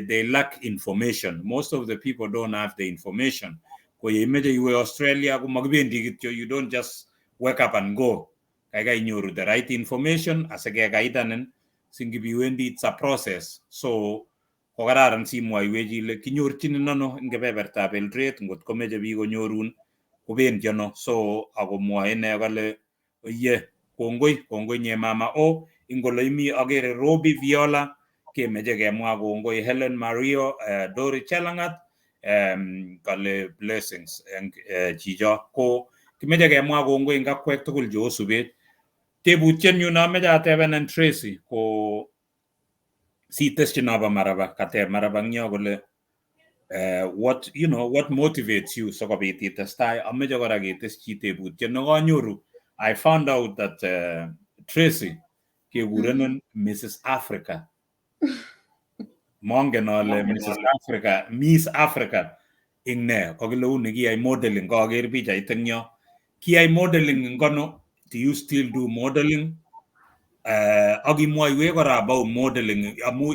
they lack information. Most of the people don't have the information. Ko yeimeche iwe Australia ko makibendi kityo, you don't just wake up and go. Kaikai inyoru the right information asikekaidanin singibiwendi, it's a process. So ko kararan simwaiwech ile kinyorchinin ano eng kebebertab Eldoret ngot komeche biik konyorun kobendi ano. So akomwoe ine kole oye kongoi nye Mama O ingole imi agere Robi Viola kemeche kemwa kongoi Helen Mario, Dori Chelangat kale blessings eng chicho ko kimeche kemwa kongoi eng akwek tugul che osubet. Tebutyenyu nameche atebenen Tracy ko siteschi naba maraba kateb maraba ngyo kole what motivates you sikobit itestai. Ameche kora keteschi tebutyen nekanyoru. I found out that Tracy kekurenin Mrs. Africa. Mongen ale Mrs. Africa, Miss Africa ing ne kokile uni kiyai modeling, kaker pichait eng yo. Kiyai modeling ing kono? Do you still do modeling? Akimwaiwe kora about modeling amu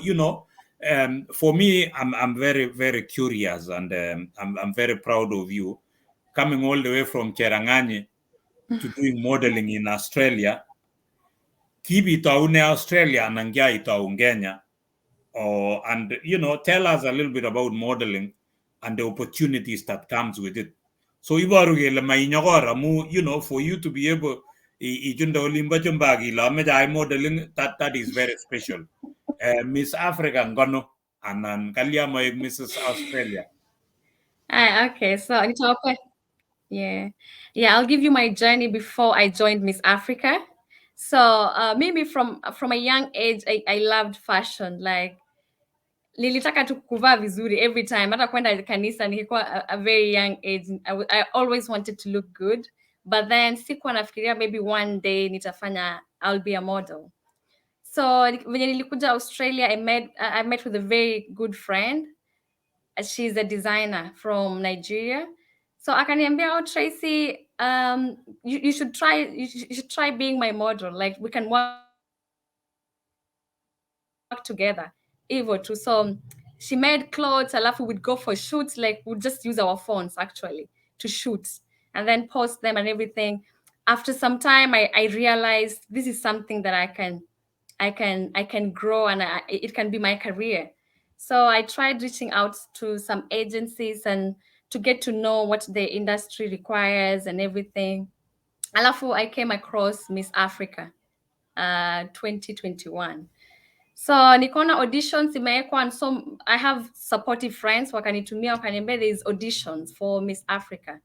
for me I'm very curious and I'm very proud of you coming all the way from Cherangani to doing modeling in Australia. Kibitaune Australia anan kiaitau Kenya? And tell us a little bit about modeling and the opportunities that comes with it. So ibaru kele mainyokor amu for you to be able ichunda olimbo chumbagi la meja modeling, that is very special. Miss Africa ngono anan kaliama Mrs. Australia. Okay, so yeah, I'll give you my journey before I joined Miss Africa. So maybe from a young age, I loved fashion. Like nilitaka tu kuvaa vizuri every time, hata kwenda kanisa nikikuwa a very young age. I always wanted to look good, but then sikuwa nafikiria maybe one day I'll be a model. So when nilikuja Australia, I met with a very good friend. She's a designer from Nigeria. So akaniambia, oh Tracy, you should try being my model. Like, we can work together. Evo too. So she made clothes. Alafu would go for shoots. Like, we'd just use our phones actually to shoot and then post them and everything. After some time, I realized this is something that I can grow, and it can be my career. So I tried reaching out to some agencies and to get to know what the industry requires and everything. Alafu, I came across Miss Africa 2021. So nikaona auditions imewekwa, and so I have supportive friends wakanitumia, wakaniambia there is auditions for Miss Africa.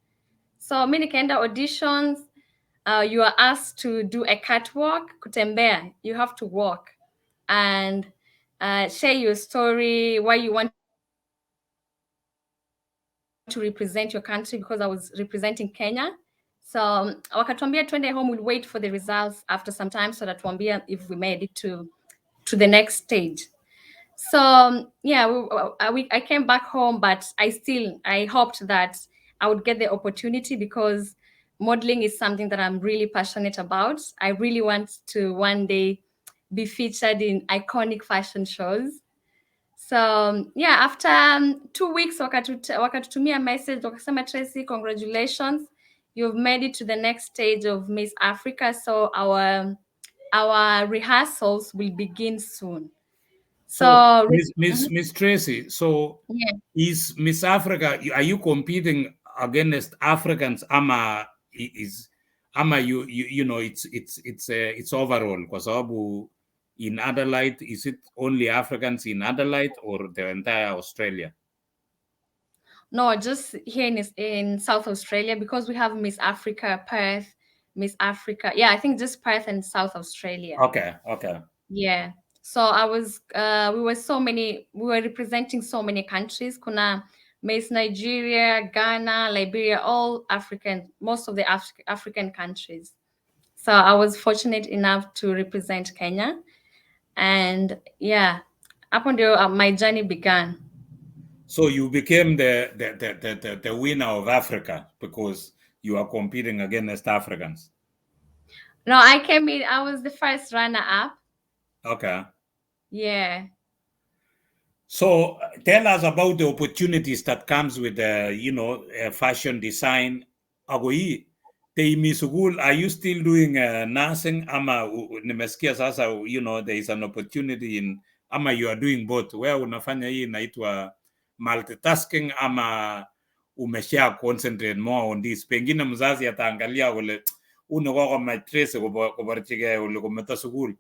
So mi nikaenda auditions. You are asked to do a catwalk, kutembea. You have to walk and share your story, why you want to represent your country, because I was representing Kenya. So wakatuambia twende home, we'll wait for the results after some time so that tuambia if we made it to the next stage. So yeah, I came back home, but I hoped that I would get the opportunity, because modeling is something that I'm really passionate about. I really want to one day be featured in iconic fashion shows. So yeah, after 2 weeks wakatutumia message, wakasema, Tracy, congratulations, you've made it to the next stage of Miss Africa. So our rehearsals will begin soon. So Miss Tracy, so yeah. is Miss Africa, are you competing against Africans? You know, it's overall, kwa sababu in Adelaide, is it only Africans in Adelaide or the entire Australia? No, just here in South Australia, because we have Miss Africa Perth, Miss Africa. Yeah, I think just Perth and South Australia. Okay. Yeah. So we were representing so many countries. Kuna Miss Nigeria, Ghana, Liberia, all African, most of the African countries. So I was fortunate enough to represent Kenya. And yeah, up until my journey began. So you became the winner of Africa because you are competing against Africans. No, I came in, I was the first runner-up. Okay. Yeah. So tell us about the opportunities that comes with fashion design. Agoi, Sugul, are you still doing nursing? Ama nimesikia sasa, there is an opportunity in, ama you are doing both. Where unafanya hii inaitwa multitasking, ama umesha concentrate more on this? Pengine mzazi ataangalia ule unakuwa kwa matrese kubarchige ule kumeta sugul.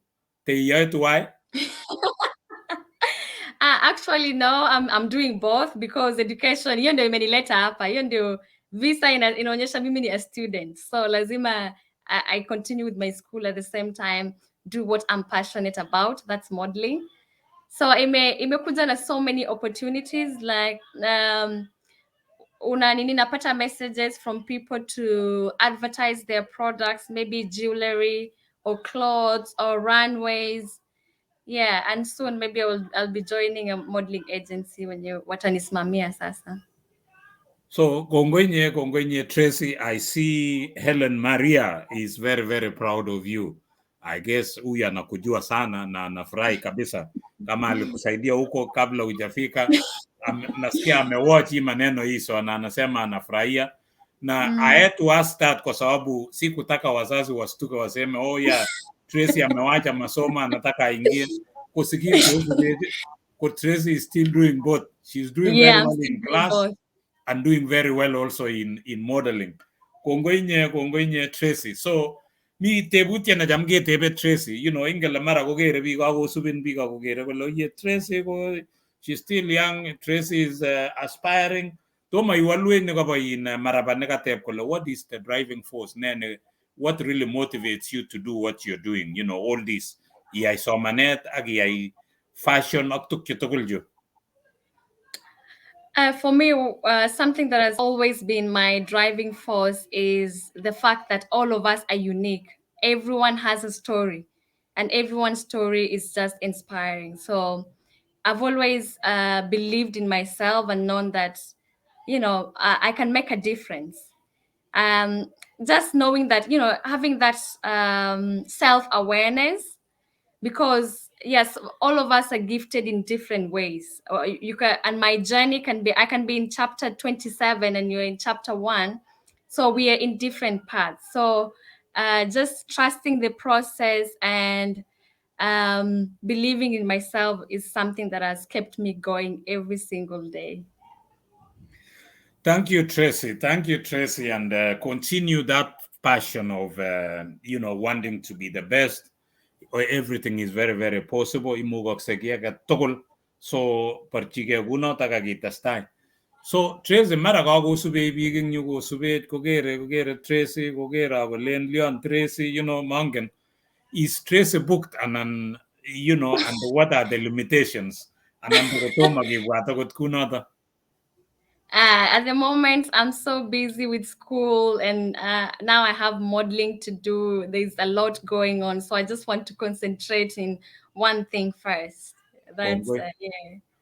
Yetu why? Actually, no, I'm doing both, because education, hiyo ndio imenileta hapa. Hiyo ndio visa inaonyesha mimi ni a student. So lazima I continue with my school at the same time, do what I'm passionate about, that's modeling. So imekuja na so many opportunities, like napata messages from people to advertise their products, maybe jewelry or clothes or runways. Yeah, and soon maybe I'll be joining a modeling agency when watanisimamia sasa. So Gongoinye Tracy, I see Helen Maria is very, very proud of you. I guess huyu anakujua sana na anafurahi kabisa kama alikusaidia huko kabla hujafika. Nasikia amewatch hii maneno hii, so anasema anafurahia. Na I had to ask that kwa sababu sikutaka wazazi wastuke waseme, oh yeah, Tracy amewacha masomo anataka aingie. Kusikia Tracy is still doing both. She's doing very well in class and doing very well also in modeling. Kongoinye Tracy. So mi tebutia na jamge tebe Tracy, ingela mara kogere biik akosubin biik akogere kole ye Tracy ko she's still young. Tracy is aspiring. Toma iwalwe ne kaba in maraba ne katep kole, what is the driving force? What really motivates you to do what you're doing? All this. Iyai somanet ak iyai fashion ak tukyo tugul jo. For me, something that has always been my driving force is the fact that all of us are unique. Everyone has a story, and everyone's story is just inspiring. So I've always believed in myself and known that, I can make a difference. just knowing that, you know, having that self-awareness, because yes, all of us are gifted in different ways. Or you can, and my journey can be, I can be in chapter 27 and you're in chapter 1, so we are in different paths. So just trusting the process and believing in myself is something that has kept me going every single day. Thank you, Tracy. Thank you, Tracy, and continue that passion of you know, wanting to be the best. Everything is very, very possible. Imugok segiaga togol so parchige guno takagita stai. So Tracy mara go sube biging you go sube kogere Tracy kogera go len Leon Tracy, you know, mangen is Tracy booked, and then, you know, and what are the limitations, and then the toma give what kunata. At the moment, I'm so busy with school, and now I have modeling to do. There's a lot going on, so I just want to concentrate in one thing first. That's yeah.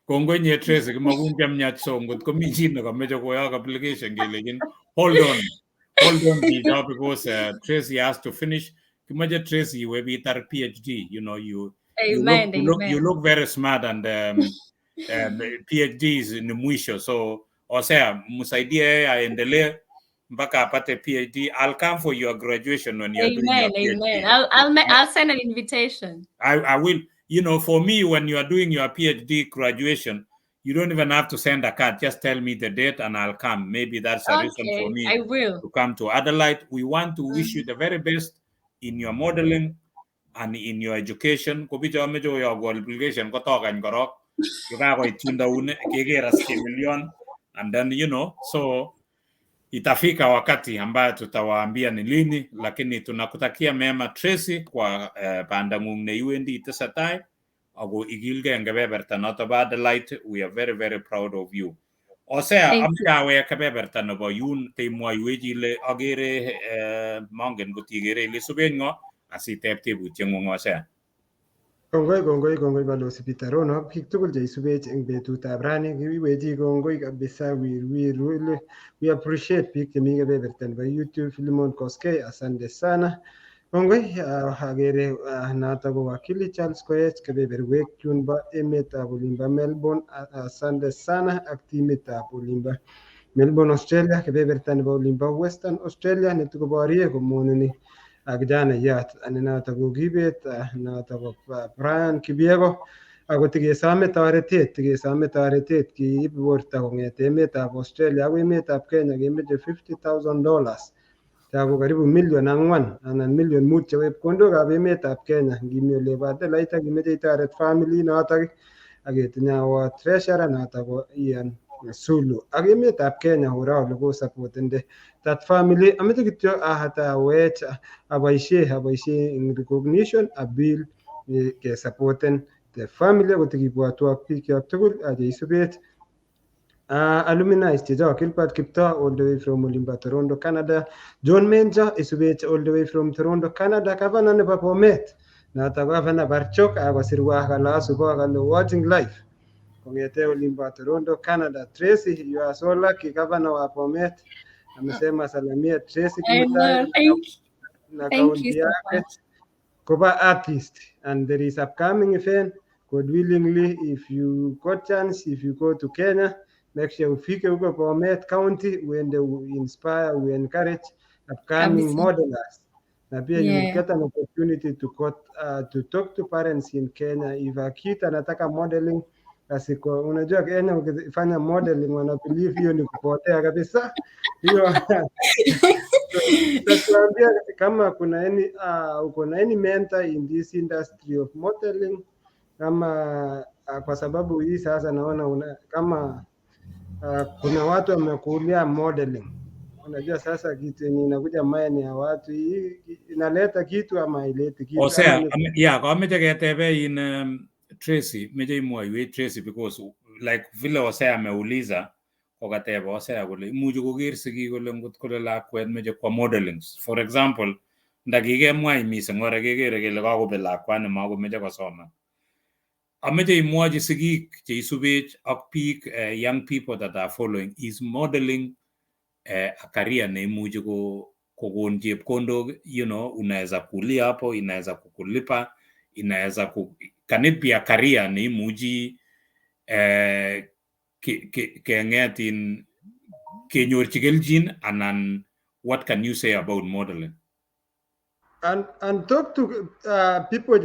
Kongo nye Tracy magun jam nyat so ngot ko mijin no mejo ko ya application ke lekin hold on the job, because Tracy has to finish. Kumaja Tracy we be tar PhD, you know, you Amen. look very smart, and PhD is in the mwisho, so o sea musaidia ya endelee mpaka apate PhD. I'll come for your graduation when you're doing your PhD. I'll send an invitation. I will. You know, for me, when you are doing your PhD graduation, you don't even have to send a card. Just tell me the date and I'll come. Maybe that's a reason for me I will. to come to Adelaide. We want to wish you the very best in your modeling and in your education. Kubijo mejo your qualification ko tokan korok. You got to tunda une kegera million, and then, you know, so itafika wakati ambayo tutawaambia ni lini, lakini tunakutakia mema Tracy kwa pandangung ne iwendi itesetai ako igilge eng kebeberta noto ba Adelaide. We are very, very proud of you. Osea amchawe kebeberta nebo yun teimwoiwech ile agere mongen kot igere ile subenyo asiteb tebutieng'ung Osea. Kongoi balozi Peter Rono, biik tugul cheisubech eng betutab rani kiwechi kongoi kabisa. We appreciate biik chemi kebeberta nebo YouTube, Philemon Koskei, asante sana. Kongoi agere noto ko wakili Charles Koech kebeberwek chun bo emetab olimbo Melbourne, asante sana, ak timitab olimbo Melbourne Australia, kebeberta nebo olimbo Western Australia netikoborie komononi kijanayat noto ko kibet noto ko Brian Kibiego, ako tikesome toretet kiib borto kong'ete emetab Australia akoi emetab Kenya kemeche $50,000 taku karibu million 4 anan million 5 chepkondokab emetab Kenya. Ngimi olebo Adelaide kimeche itoret family notok aketinye our treasurer noto ko Ian Sulu ak emetab Kenya kora ole kosupportende that family. Ameche kityo atawech aboisie in recognition a bill ke supporten the family kotikibwatwa ak bikyok tugul cheisubet alumni chechok Gilbert Kiptoo all the way from olimbo Toronto, Canada. John Menja isubech all the way from Toronto, Canada. Governor nebo Bomet noto Governor Barchok akosirwa kala asubo kale watching live kong'ete olimbo Toronto, Canada. Tracy, you are so lucky. Governor wa Bomet amesema salamia Tracy Kimutai na kaunti yake koba artist, and there is upcoming event. God willingly, if you got chance, if you go to Kenya, make sure ufike huko Bomet County, uende inspire, we encourage upcoming modelers. Na pia you will get an opportunity to talk to parents in Kenya. If a kid anataka modeling, asiko, unajua Kenya ukifanya modeling wana believe hiyo ni kupotea kabisa. Hiyo tatuambia kama kuna uko na any mentor in this industry of modeling, kama kwa sababu hii sasa naona kama kuna watu wamekulia modeling. Unajua sasa kitu yenye inakuja maini ya watu hii inaleta kitu ama ileti kitu. Osea, kameche ketebe in Tracy, meche imwoiwe Tracy, because like vile Osea ameuliza kokateba Osea kole imuchi koker sigik kole ngot kole lakwet meche kwa modeling. For example, ndakikemwai mising ora kekere kele kakobet lakwani makomeche kosoman. Ameche imwochi sigik cheisubech ak biik young people that are following, is modeling a career neimuchi kokon chepkondok, unaweza kulia hapo, inaweza kukulipa, can it be a career neimuchi kengetin kenyorchi keljin, anan what can you say about modeling? And talk to people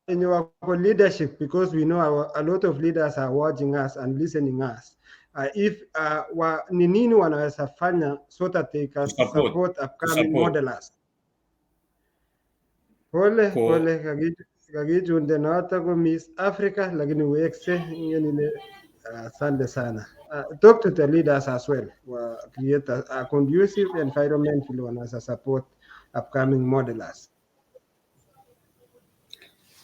in your leadership, because we know a lot of leaders are watching us and listening us. If ni nini wanaweza fanya so that they can support upcoming modelers. Pole kakichunde noto ko Miss Africa, lakini wekse ngene. Asante sana. Talk to the leaders as well. Create a conducive environment vile wanaweza support upcoming modelers.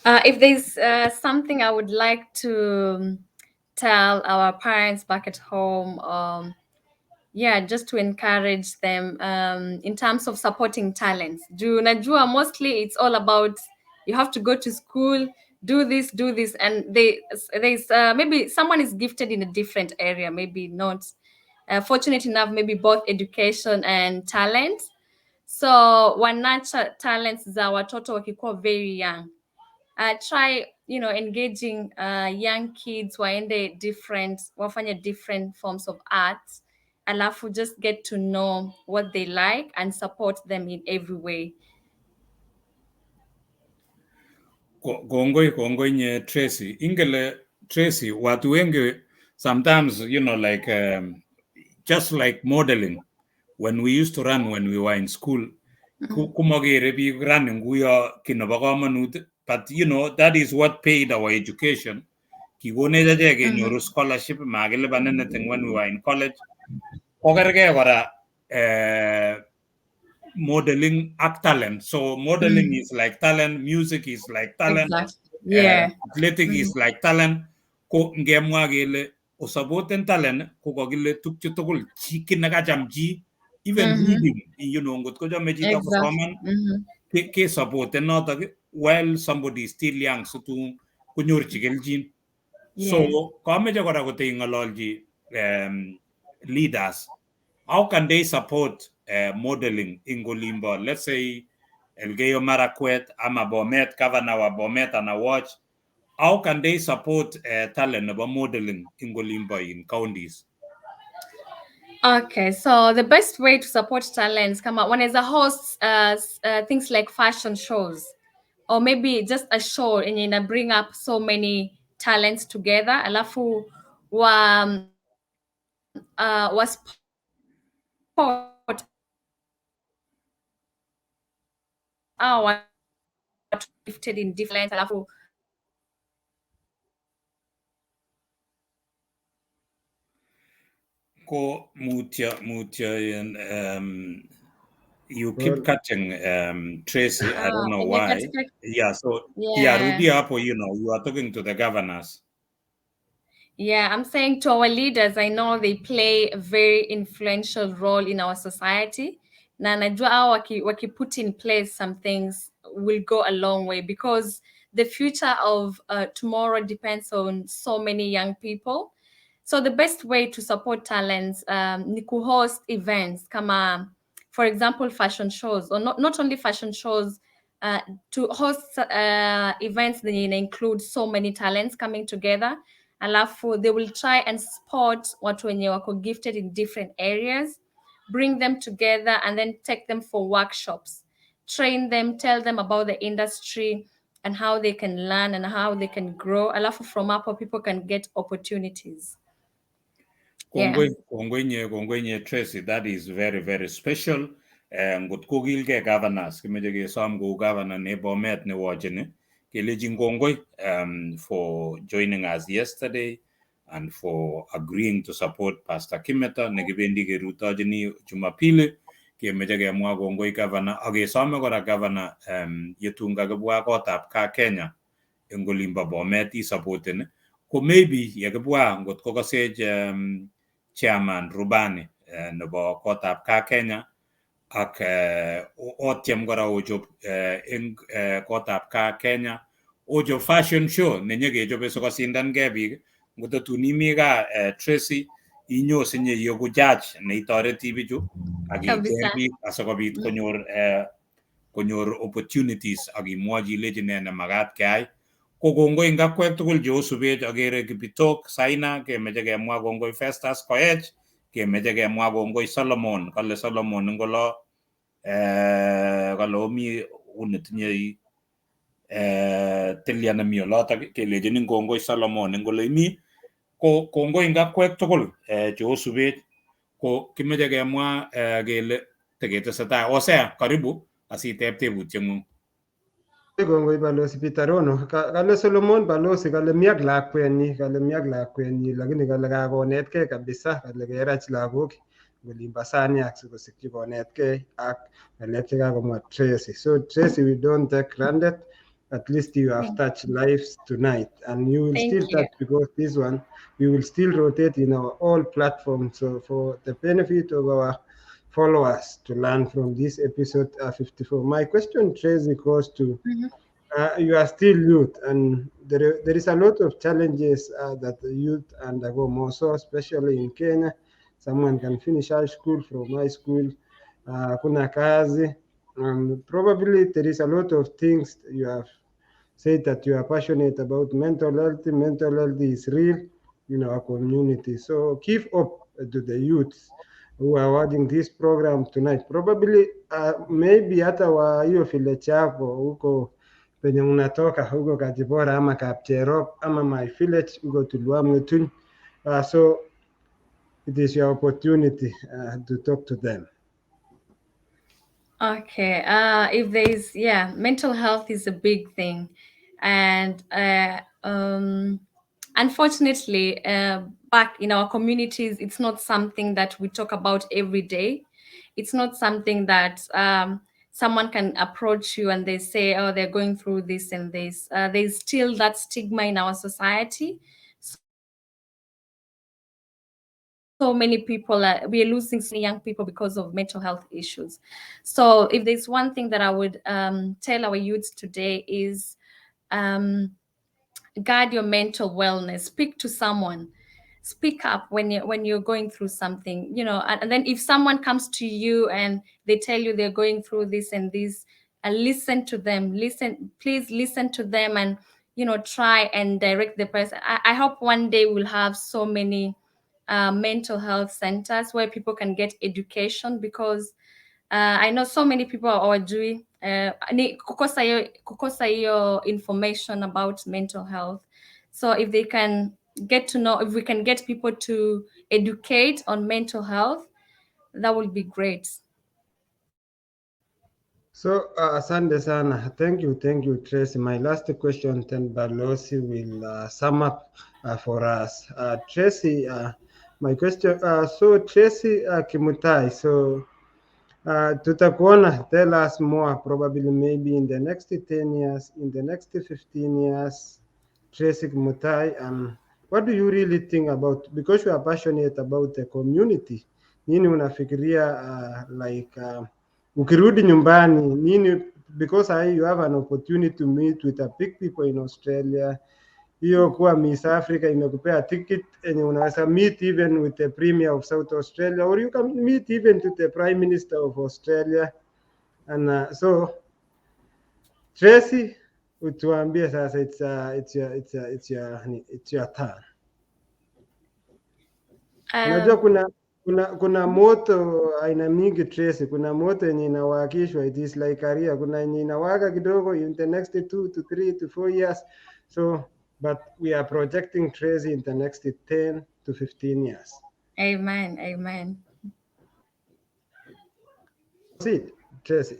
If there's something I would like to tell our parents back at home, just to encourage them in terms of supporting talents. Najua mostly it's all about you have to go to school, do this, and there's maybe someone is gifted in a different area, maybe not fortunate enough, maybe both education and talent. So wanacha talents za watoto wakikuwa very young. Try engaging young kids wafanye different forms of art, alafu just get to know what they like and support them in every way. Kongoi nye Tracy. Ingele Tracy, watu wengi sometimes, just like modeling, when we used to run when we were in school, kumagere biik running nguyo kinaba kamanut, but that is what paid our education. Kigonech achek kenyoru scholarship, makilipan anything when we were in college. Kokergei kora modeling ak talent. So modeling is like talent, music is like talent, athletic is like talent. Ko ngemwa kele usapoten talent ko kakile tukche tugul chi kinakacham chi, even reading, ngot ko chome chito kosoman ke supporten notok while somebody is still young, so to konyorchi keljin. So kameche kora kote ng'ololchi leaders, how can they support modeling in Golimbo? Let's say Elgeyo Marakwet ama Bomet, governor wa Bomet and a watch. How can they support talent about modeling in Golimbo in counties? Okay, so the best way to support talents come out one is a host things like fashion shows, or maybe just a show and bring up so many talents together. Alafu was gifted in different. Alafu Ko mutya you keep cutting, Tracy. I don't know why. Rudi hapo, you are talking to the governors. Yeah, I'm saying to our leaders, I know they play a very influential role in our society. Na najua waki put in place some things will go a long way, because the future of tomorrow depends on so many young people. So the best way to support talents ni host events kama, for example, fashion shows, or not only fashion shows, to host events that include so many talents coming together. Alafu they will try and spot watu wenye wako gifted in different areas, bring them together and then take them for workshops, train them, tell them about the industry and how they can learn and how they can grow. Alafu from hapo people can get opportunities. Kongoi nye Tracy, that is very, very special. Ngot kogilge governors, kimeche kesom kou governor ne Bomet ne watching, kelejin kongoi for joining us yesterday and for agreeing to support Pastor Kimutai nekibendi kerutojini Jumapili. Kemeche kemwa kongoi governor, akesome kora governor yetun kakibwa kotab kaa Kenya eng olimbo Bomet isupporten, ko maybe yekibwa ngot kokosech chairman Rubani nebo kotab kaa Kenya ak otiem kora ochop eng kotab kaa Kenya ochop fashion show nenyekechobe sikosindankei biik. Ngotatun imi kaa Tracy, inyosinye yoku judge neitoreti bichu ak icher biik asikobit konyor opportunities ak imwochi ilechi ne nemakat keyai. Ko kongoi eng akwek tugul cheosubech, agere Kibitok Saina kemeche kemwa kongoi, Festus Koech kemeche kemwa kongoi, Solomon kale Solomon ngolo kale omi unetinye tilya nemi olotok kelechinin kongoi Solomon ngolo imi. Ko kongoi eng akwek tugul cheosubech. Ko kimeche kemwa kele teketesetai. Osea, karibu asiteb tebutieng'ung. Kongoi balozi Peter Rono. Kale Solomon balozi kale mi ak lakwenyi lakini kale kakonetkei kabisa, kale kerach lagok olimbo Saniac sikosikyi konetkei ak ng'alek chekakomwa Tracy. So Tracy, we don't take granted. At least you have touched lives tonight, and you will still touch, because this one we will still rotate in our all platforms. So for the benefit of our followers to learn from this episode 54. My question, Tracy, goes to you are still youth, and there is a lot of challenges that the youth undergo, more so especially in Kenya. Someone can finish high school, from high school, kuna kazi, probably there is a lot of things you have said that you are passionate about. Mental health is real in our community. So give up to the youths who are watching this program tonight. Probably maybe hata wa hiyo vile chako huko penye unatoka huko Kajibora ama Kapcherop ama my village huko Tulwamutun. So it is your opportunity to talk to them. Okay. If there's, mental health is a big thing. And unfortunately, back in our communities, it's not something that we talk about every day. It's not something that someone can approach you and they say, oh, they're going through this and this. There's still that stigma in our society. So many people, we are losing so many young people because of mental health issues. So if there's one thing that I would tell our youths today is guard your mental wellness. Speak to someone. Speak up when you're going through something, and then if someone comes to you and they tell you they're going through this and this, listen to them. Please listen to them, and try and direct the person. I hope one day we'll have so many mental health centers where people can get education, because I know so many people are doing kukosa hiyo information about mental health. So if they can get to know, if we can get people to educate on mental health, that would be great. So asante sana. Thank you, Tracy. My last question, then Balosi will sum up for us. Tracy, my question, so Tracy Kimutai, so tutakuona, tell us more, probably maybe in the next 10 years, in the next 15 years, Tracy Kimutai, what do you really think about, because you are passionate about the community, nini unafikiria ukirudi nyumbani nini, because you have an opportunity to meet with the big people in Australia. Hiyo kuwa Miss Africa imekupea ticket enye unaweza meet even with the Premier of South Australia, or you can meet even to the Prime Minister of Australia. And so Tracy, utuambie sasa, it's your turn. Unajua kuna moto aina mingi Tracy. Kuna moto yenye inawakishwa, it is like career. Kuna yenye inawaka kidogo in the next 2 to 3 to 4 years. So but we are projecting Tracy in the next 10 to 15 years. Amen. See, Tracy.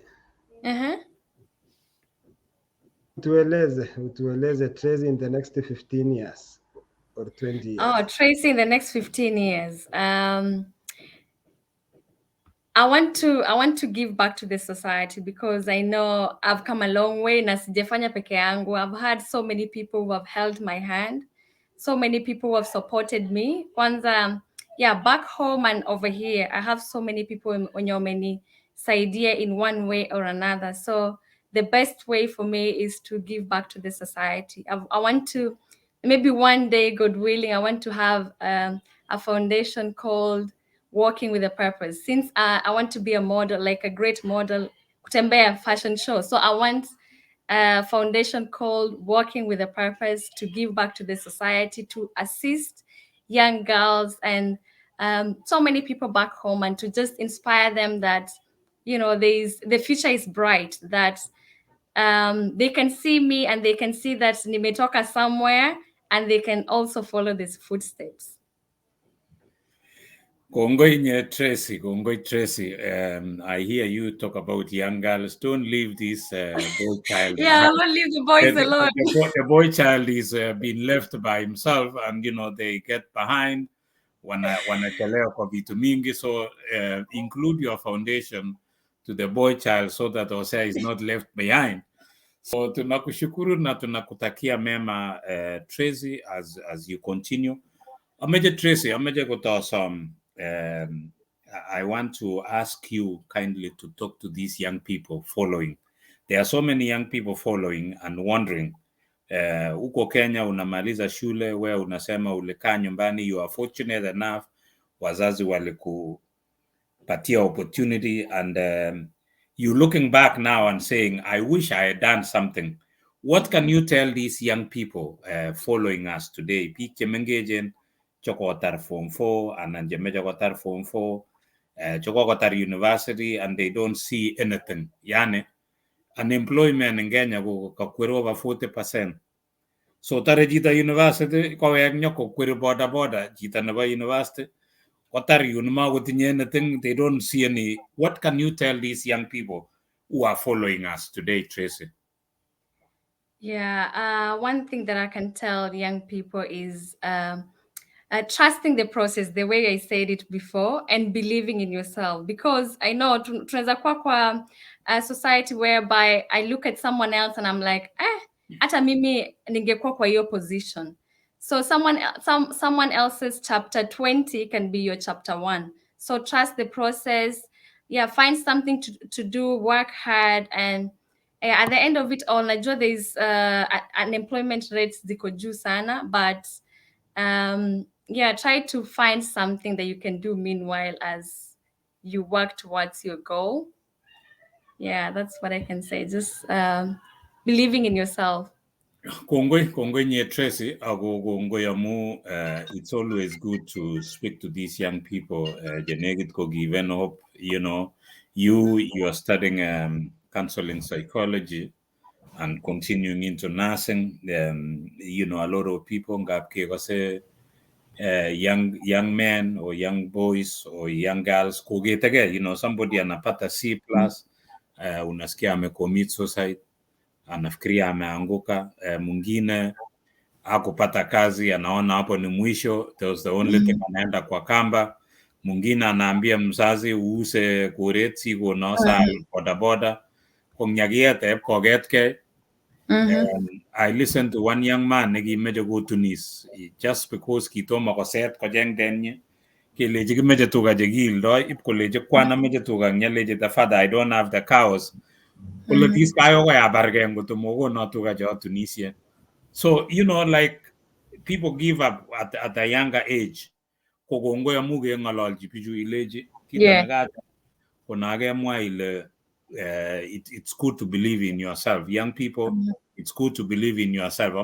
Utueleze Tracy in the next 15 years or 20 years. Oh, Tracy in the next 15 years. I want to give back to the society, because I know I've come a long way na sijafanya peke yangu. I've had so many people who have held my hand, so many people who have supported me. Kwanza, back home and over here, I have so many people wenye wamenisaidia in one way or another. So the best way for me is to give back to the society. I want to, maybe one day, God willing, I want to have a foundation called Walking with a Purpose. Since I want to be a model, like a great model, kutembea fashion show. So I want a foundation called Walking with a Purpose to give back to the society, to assist young girls and so many people back home, and to just inspire them that, you know, the future is bright, that they can see me and they can see that nimetoka somewhere, and they can also follow these footsteps. Kongoi Tracy, Kongoi Tracy. I hear you talk about young girls. Don't leave this boy child. Yeah, I won't leave the boys alone. The boy child is being left by himself, and you know they get behind. Wanachelewa kwa vitu mingi, so include your foundation to the boy child so that Hosea is not left behind. So tunakushukuru na tunakutakia mema Tracy as you continue. Tracy, I want to ask you kindly to talk to these young people following. There are so many young people following and wondering, uko Kenya unamaliza shule, where unasema ulikaa nyumbani, you are fortunate enough, wazazi walikupatia opportunity, and you looking back now and saying, I wish I had done something. What can you tell these young people following us today? Pike mengejen chokotar form 4 and then chokotar form 4, chokotar university, and they don't see anything. Yani, unemployment in Kenya go over 40%. So tare jita university ko wek nyoko kwere boda jita naba university. Anything, they don't see any. What can you tell these young people who are following us today, Tracy? Yeah, one thing that I can tell young people is trusting the process, the way I said it before, and believing in yourself. Because I know tunaweza kuwa kwa a society whereby I look at someone else and I'm like, hata mimi ningekuwa kwa hiyo position. So someone else's chapter 20 can be your chapter 1. So trust the process. Yeah, find something to do, work hard, and at the end of it all, najua there's unemployment rates ziko juu sana, but yeah, try to find something that you can do meanwhile as you work towards your goal. Yeah, that's what I can say. Just believing in yourself. Kongoi nye Tracy, kongoi amu. It's always good to speak to these young people. Genegit ko given hope. You know, you are studying counseling psychology and continuing into nursing. You know, a lot of people ngapke young men or young boys or young girls kugetege, you know, somebody anapata C+, unasikia amecommit suicide, anafikiria ameanguka, mwingine hakupata kazi, anaona hapo ni mwisho, that was the only thing, anaenda kwa kamba. Mwingine anaambia mzazi uuse kureti kunosa bodaboda konyagiete kogetke. I listened to one young man negi meje go Tunis just because kitoma ko set ko jeng denye ke leje meje tuga jegil do ip ko leje kwana meje tuga nyaleje the father I don't have the cows all these kayo ya bargen go to mogo no tuga jo Tunisia. So you know, like, people give up at a younger age ko gongo ya muge ngalal jipiju ileje kita naga konage mwa ile. It's good to believe in yourself. Young people, it's good to believe in yourself. You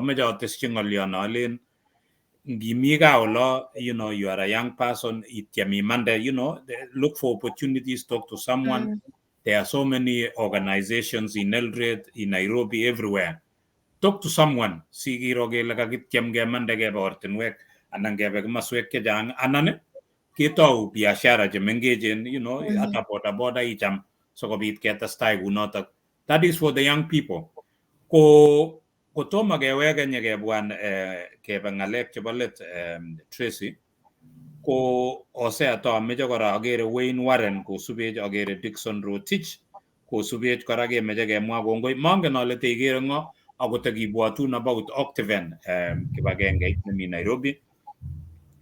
know, you are a young person, you know, look for opportunities, talk to someone. There are so many organizations in Eldoret, in Nairobi, everywhere. Talk to someone. Sigiroge lagagit mande geba ortenwek, anangebe maswek ke jang, anane, kito biashara jemengejen, you know, ata boda icham. So that is for the young people. Ko toma gewege nyege buan ke bangalek chobalet Tracy. Ko osea to mejo kora agere Wayne Warren ko subej agere Dixon Rotich ko subej kora ge mejo ge mwa gongoi mangen ale te gere ngo agotagi buatun about Octaven kibagenge in Nairobi,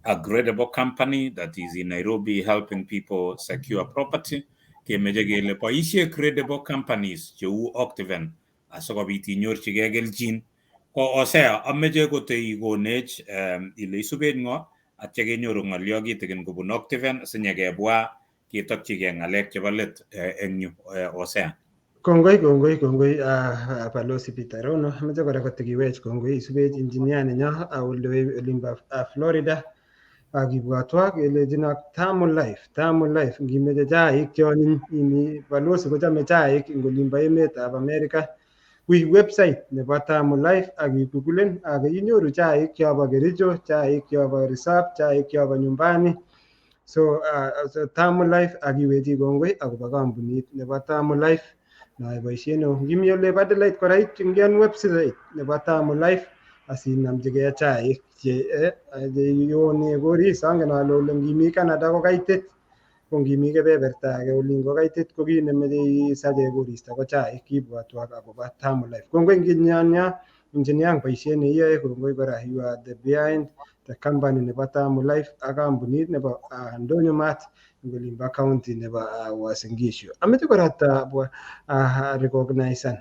a credible company that is in Nairobi helping people secure property. Kemejegele pa ishe credible companies cheu Octaven asokobit inyorchigei keljin ko osea ameche kote igonech ile isubet ngo atya kenyoru ng'olyo kitikin kobun Octaven sinyekebwa ketokchigei ng'alek chebo let eng yu Hosea. Kongoi Balozi Peter Rono, amache kora kotikiwech kongoi isubech engineer nenyo olimbo Florida. Akibwatwa kelechino Tamu Life ngimeche chaik chon imi Balozi kochame chaik eng olimbo emetab America. Wi website nebo Tamu Life akigugulen inyoru chaik chobo Kericho, chaik chobo Reserve, chaik chobo nyumbani. So Tamu Life akiwechi kongoi akobo kampunit nebo Tamu Life nae boisiet neo. Ngimi olebo Adelaide kora ingian website nebo Tamu Life asinamchigei chaik cheyone koris. Angen ale ole ngimi Canada ko kaitit, ko ngimi kebeberta age olin ko kaitit, ko kit nemeche isake koristo ko chaik. Kibwotwo akobo Tamu Life. Kongoi engineer boisiet neiyoe. Kongoi kora, you are the behind the company nebo Tamu Life ak kampunit nebo Ndonyo Mart eng olimbo county nebo Uasin Gishu. Ameche kora recognize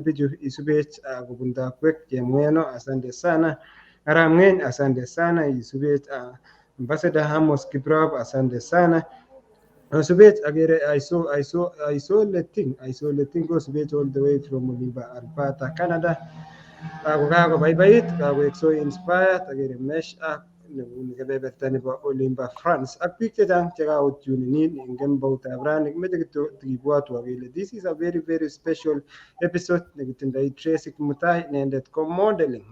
bichu isubech kobun takwek Chemweno, asante sana. Arap Ng'eny, asante sana. Isubech Ambassador Amos Kiprop, asante sana. Subech agere isolating kosubech all the way from olimbo Alberta, Canada. Ako kakobaibait, kakoek so inspired. Agere Mesh nebunu kebeberta nebo olimbo France ak biik chechang chekakotunin eng kemboutab rani. Kimeche kityo tikibwotwo kele this is a very very special episode nekitindoi Tracy Kimutai, inendet ko modeling.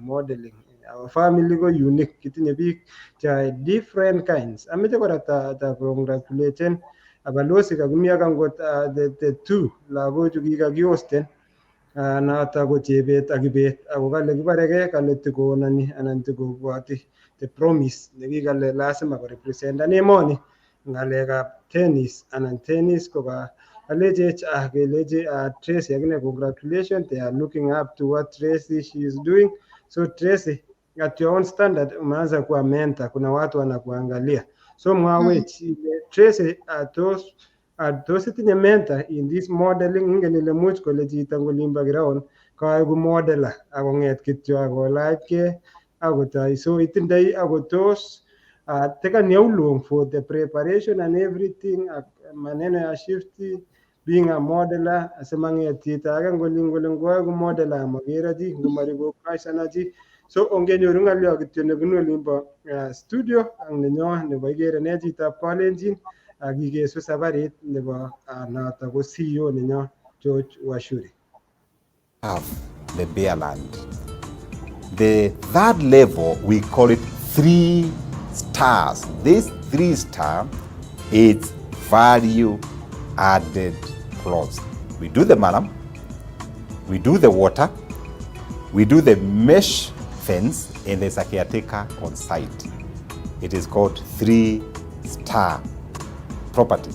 Our family ko unique, kitinye biik cha different kinds. Ameche kora ta congratulaten Balozi kakimi ak angot the two lagochu kikakiosten noto ko Chebet ak Kibet, ako kale kibaregei, kale tikonani anan tikobwoti the promise nekikale lazima korepresenten emoni ng'alekab tennis ko kalechech kelechi Tracy akine congratulations, they are looking up to what Tracy she is doing. So Tracy, at your own standard umeanza kuwa mentor, kuna watu wanakuangalia. So mwawech Tracy tos itinye mentor in this modeling. Ingen ile much kole chito ngolimbo ground kaeku modeler akong'et kityo akolachgei akotoi. So itindoi akotos taken how long for the preparation and everything, maneno ya shifti being a modeler, asimang'et chito age ngole ngoeku modeler makero chi, ngomarikognizana chi. So ongenyoru ng'alyo kityo nebunu olimbo studio ak nenyo nebo Igere Nee Chitab Kalenjin akikesu sabarit nebo noto ko CEO nenyo George Washuri. Have the bare land. The third level, we call it 3 stars. This 3 star, it's value added clause. We do the malam, we do the water, we do the mesh fence, and there's a caretaker on site. It is called 3-star property.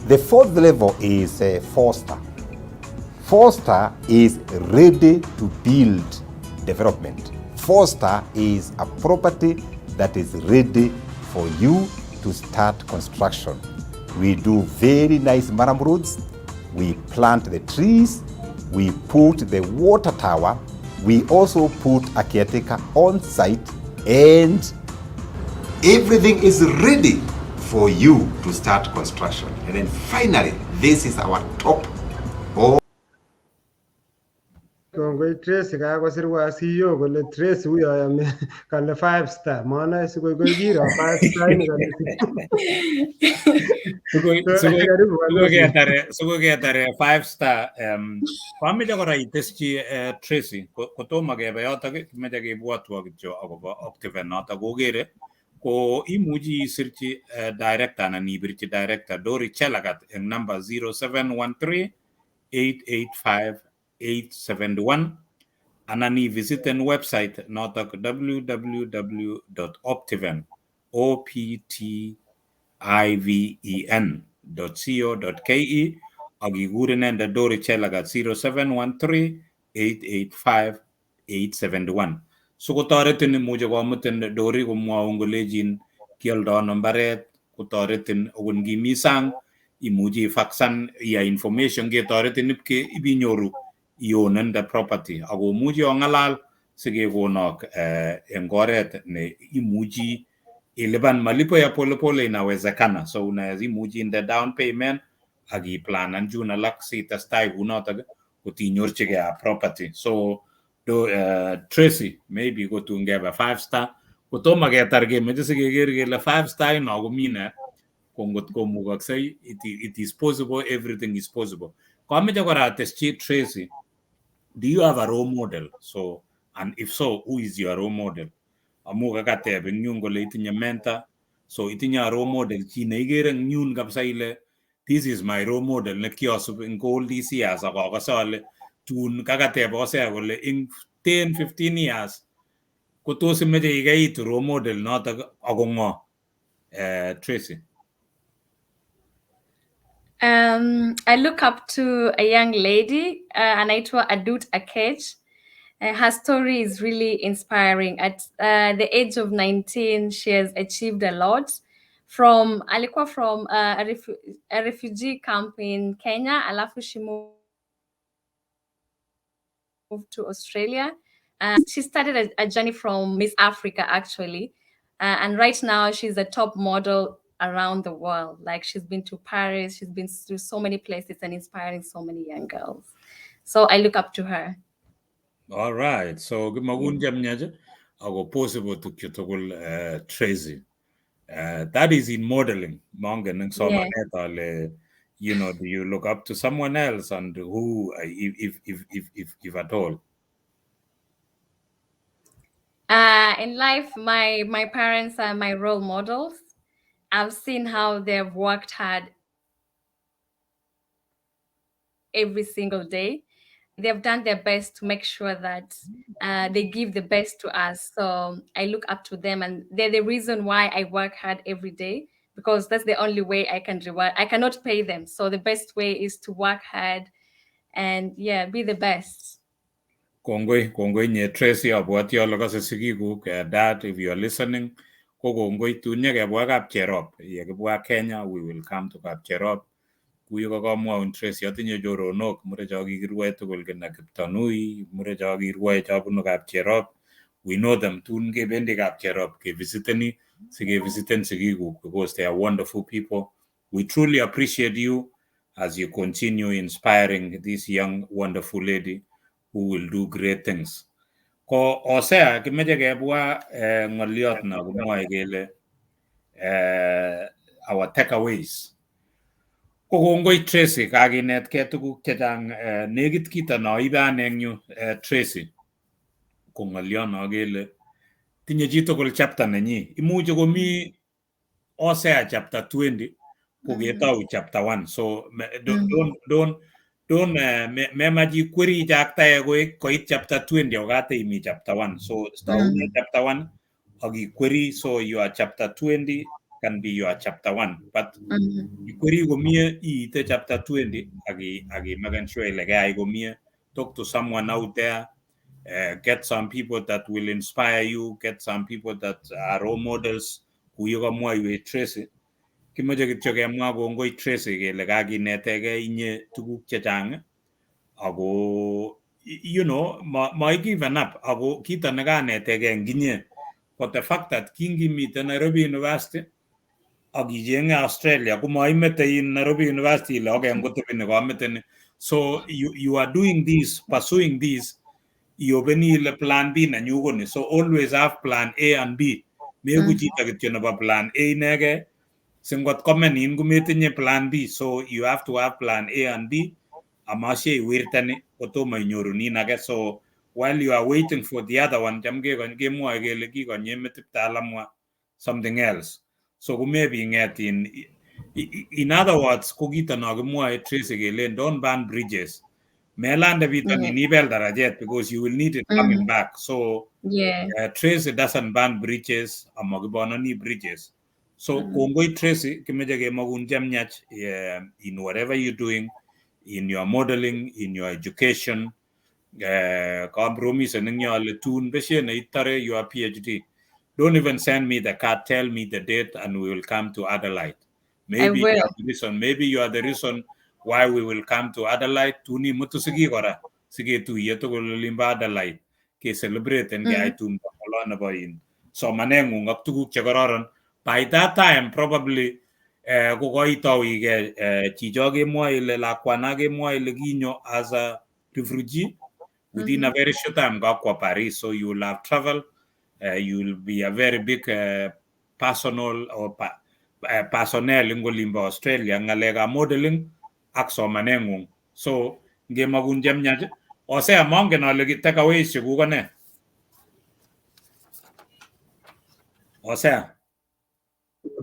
The fourth level is 4-star. 4-star is ready to build development. 4-star is a property that is ready for you to start construction. We do very nice maram roads, we plant the trees, we put the water tower, we also put a caretaker on site, and everything is ready for you to start construction. And then finally, this is our top. Kongoi Tracy kakosirwa CEO kole Tracy huyo ame kale 5-star. Maana sikoi kiro 5-star ni kale. Sikoketare 5-star. Kwameche kora iteschi Tracy kotomo kebe yotok kimeche kebwotwo kityo akobo Octaven notok kokere ko imuchi isirchi director anan ibirchi director Dori Chelagat eng number 0713-885-871 anan ivisiten website notok www.optiven.co.ke ak ikur inendet Dori Chelagat 0713-885-871 sikotoretin imuche komutin Dori komwaun kolejin kioldo ano mbaret, kotoretin akot ngimi sang imuchi ifaksan ya information ketoretin ibinyoru ionen the property akomuchi ong'alal sikekonok eng oret ne imuchi ilipan malipo ya polepole inawezekana. So unaweza imuchi inde down payment ak iplanan chun alak sitestai kunotok kotinyorchigei property. So Tracy, maybe kotun kebe 5-star kotomo ketar kemeche sikeker kele 5-star ino komi ne ko ngot komukoksei, it is possible, everything is possible. Kameche kora ateschi Tracy, do you have a role model? So, and if so, who is your role model? Amu kakateb eng yun kole itinye mentor, so itinye a role model chi neikere eng yun kabisa ile this is my role model ne kiasup eng all these years ak akose ale tun kakateb akose kole eng 10-15 years kotos imeche ikeitu role model notok ako ngo? Tracy. I look up to a young lady, anaitwa Adut Akech. Her story is really inspiring. At the age of 19, she has achieved a lot. Alikuwa from a refugee camp in Kenya, alafu she moved to Australia. She started a journey from Miss Africa, actually. And right now, she's a top model around the world. Like, she's been to Paris, she's been to so many places and inspiring so many young girls. So I look up to her. All right. So gimagun jamnyaje ako possible to kitogol Tracy. That is in modeling. Mongen somanetale, you know, do you look up to someone else, and who, if at all? In life, my parents are my role models. I've seen how they've worked hard every single day. They've done their best to make sure that they give the best to us. So I look up to them, and they're the reason why I work hard every day, because that's the only way I can reward. I cannot pay them. So the best way is to work hard and be the best. Kongoi nye Tracy abwati ale kase sigikuk, dad, if you are listening, ko kongoi tunye kebwa Kapcherop. Ye kibwa Kenya, we will come to Kapcherop. Kuyo kakamwaun Tracy atinye choronok murecho kikirwae tugul kina Kiptanui, murecho kirwae chobunu Kapcherop. We know them. Tun kebendi Kapcherop kevisiteni, sikevisiten sigikuk, because they are wonderful people. We truly appreciate you as you continue inspiring this young wonderful lady who will do great things. Ko osea kimeche kebwa ngoliot na kumwae kele our takeaways. Ko kongoi Tracy, kakinetkei tuguk chechang. Nekit kita naibe ane eng yu Tracy ko ngoliot no kele tinye chitugul chapter nenyi. Imuchi komi osea chapter 20 ko ketou chapter 1. So don't memachi kweri chaktae koit chapter 20 okate imi chapter 1. So start chapter 1 akikweri, so your chapter 20 can be your chapter 1. But ikweri komie iite chapter 20 aki making sure ile kayai komie. Talk to someone out there. Get some people that will inspire you. Get some people that are role models. Kuyo kamwa iwe Tracy. Kimache kityo kemwa kongoi Tracy kele kakinetegei inye tuguk chechang. Ako, you know, ma given up. Ako kita nekanetegei nginye. But the fact that kingimite Nairobi University akichenge Australia kumaimete in Nairobi University ile okay ngotobine kameten. So you are doing this, pursuing this. Iopeni ile plan B na nyugoni. So always have plan A and B. Meku chito kityo nebo plan A inege. Singot komenin kumetinye plan B. So you have to have plan A and B. Amashe iwirtani kotomo inyorunin age. So while you are waiting for the other one, jamge kemwoe kele kikonye metipta alamwa something else. So kumebi nget in other words, ko kito no kimwoe Tracy kele don't burn bridges. Melande bitonin ibel darajet because you will need it coming back. So Tracy doesn't burn bridges, amagibonani bridges. So kongoi Tracy, kimeje kemagun jamnyach in whatever you're doing, in your modeling, in your education. Compromise and tune itare your PhD. Don't even send me the card, tell me the date, and we will come to Adelaide. Maybe you are the reason why we will come to Adelaide. Tuni mutu sige kora. Sige tu yeto ko limba Adelaide. ke celebrate en ke tumdo olo nebo in somanengung ak tuguk che kororon. By that time probably ko koitau ige chicho kemwoe ile lakwana kemwoe ile kinyo as a refugee within a very short time kakwa Paris, so you will have traveled, you will be a very big personal or personnel in Golimba Australia ngalega modeling ak somanengung. So ngemagun jamnyaj ose amongen ale take away chekuko ne ose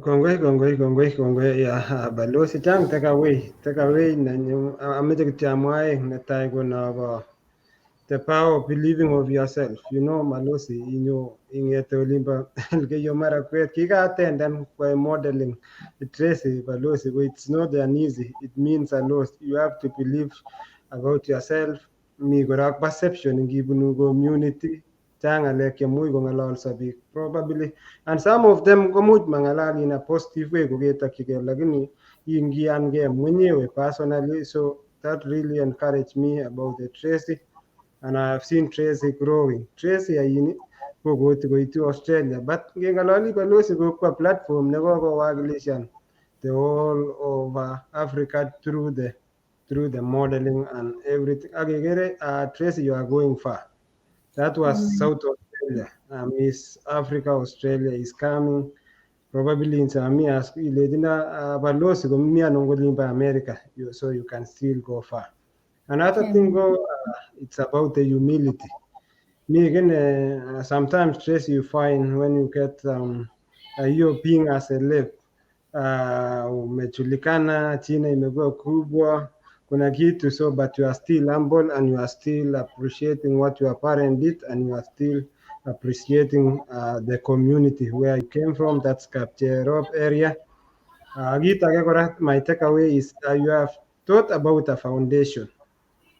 Kongoi ya balozi chang take away na ameche kityo amwae netai ko nobo the power of believing of yourself. You know, Malosi, ingete olimba yo mara kwet kika attend kwa modeling Tracy Malosi, it's not an easy. It means a lot. You have to believe about yourself. Mi korak perception ngibunu community chang alek muy kongalal sabik probably, and some of them komuch mangalal in a positive way koketakige lakini ingiange mwenyewe personally. So that really encouraged me about the Tracy. And I've seen Tracy growing. Tracy ayini kokoti koitu Australia, but ngengalali balozi kwa platform nekokowakilishan the whole of Africa through the modeling and everything. Agegere, Tracy, you are going far. That was South Australia. Miss Africa Australia is coming. Probably in Samia Ledina balozi komia nongolimba America. So you can still go far. Another thing, it's about the humility. Me again, sometimes stress you find when you get you being as a left, umejulikana, China imekuwa kubwa, kuna kitu, so but you are still humble and you are still appreciating what your parent did, and you are still appreciating the community where you came from. That's Kapcherop area. My takeaway is you have thought about a foundation.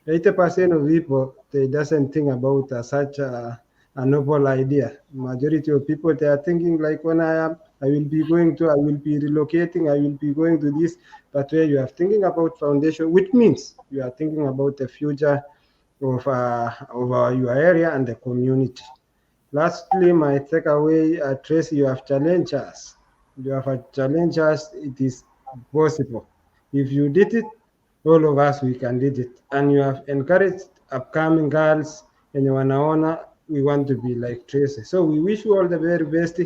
80% of people, they doesn't think about such a noble idea. Majority of people, they are thinking like, when I will be relocating, I will be going to this. But where you are thinking about foundation, which means you are thinking about the future of your area and the community. Lastly, my takeaway, Tracy, you have challenged us. You have challenged us. It is possible. If you did it, all of us, we can do it. And you have encouraged upcoming girls and wanaona, we want to be like Tracy. So we wish you all the very best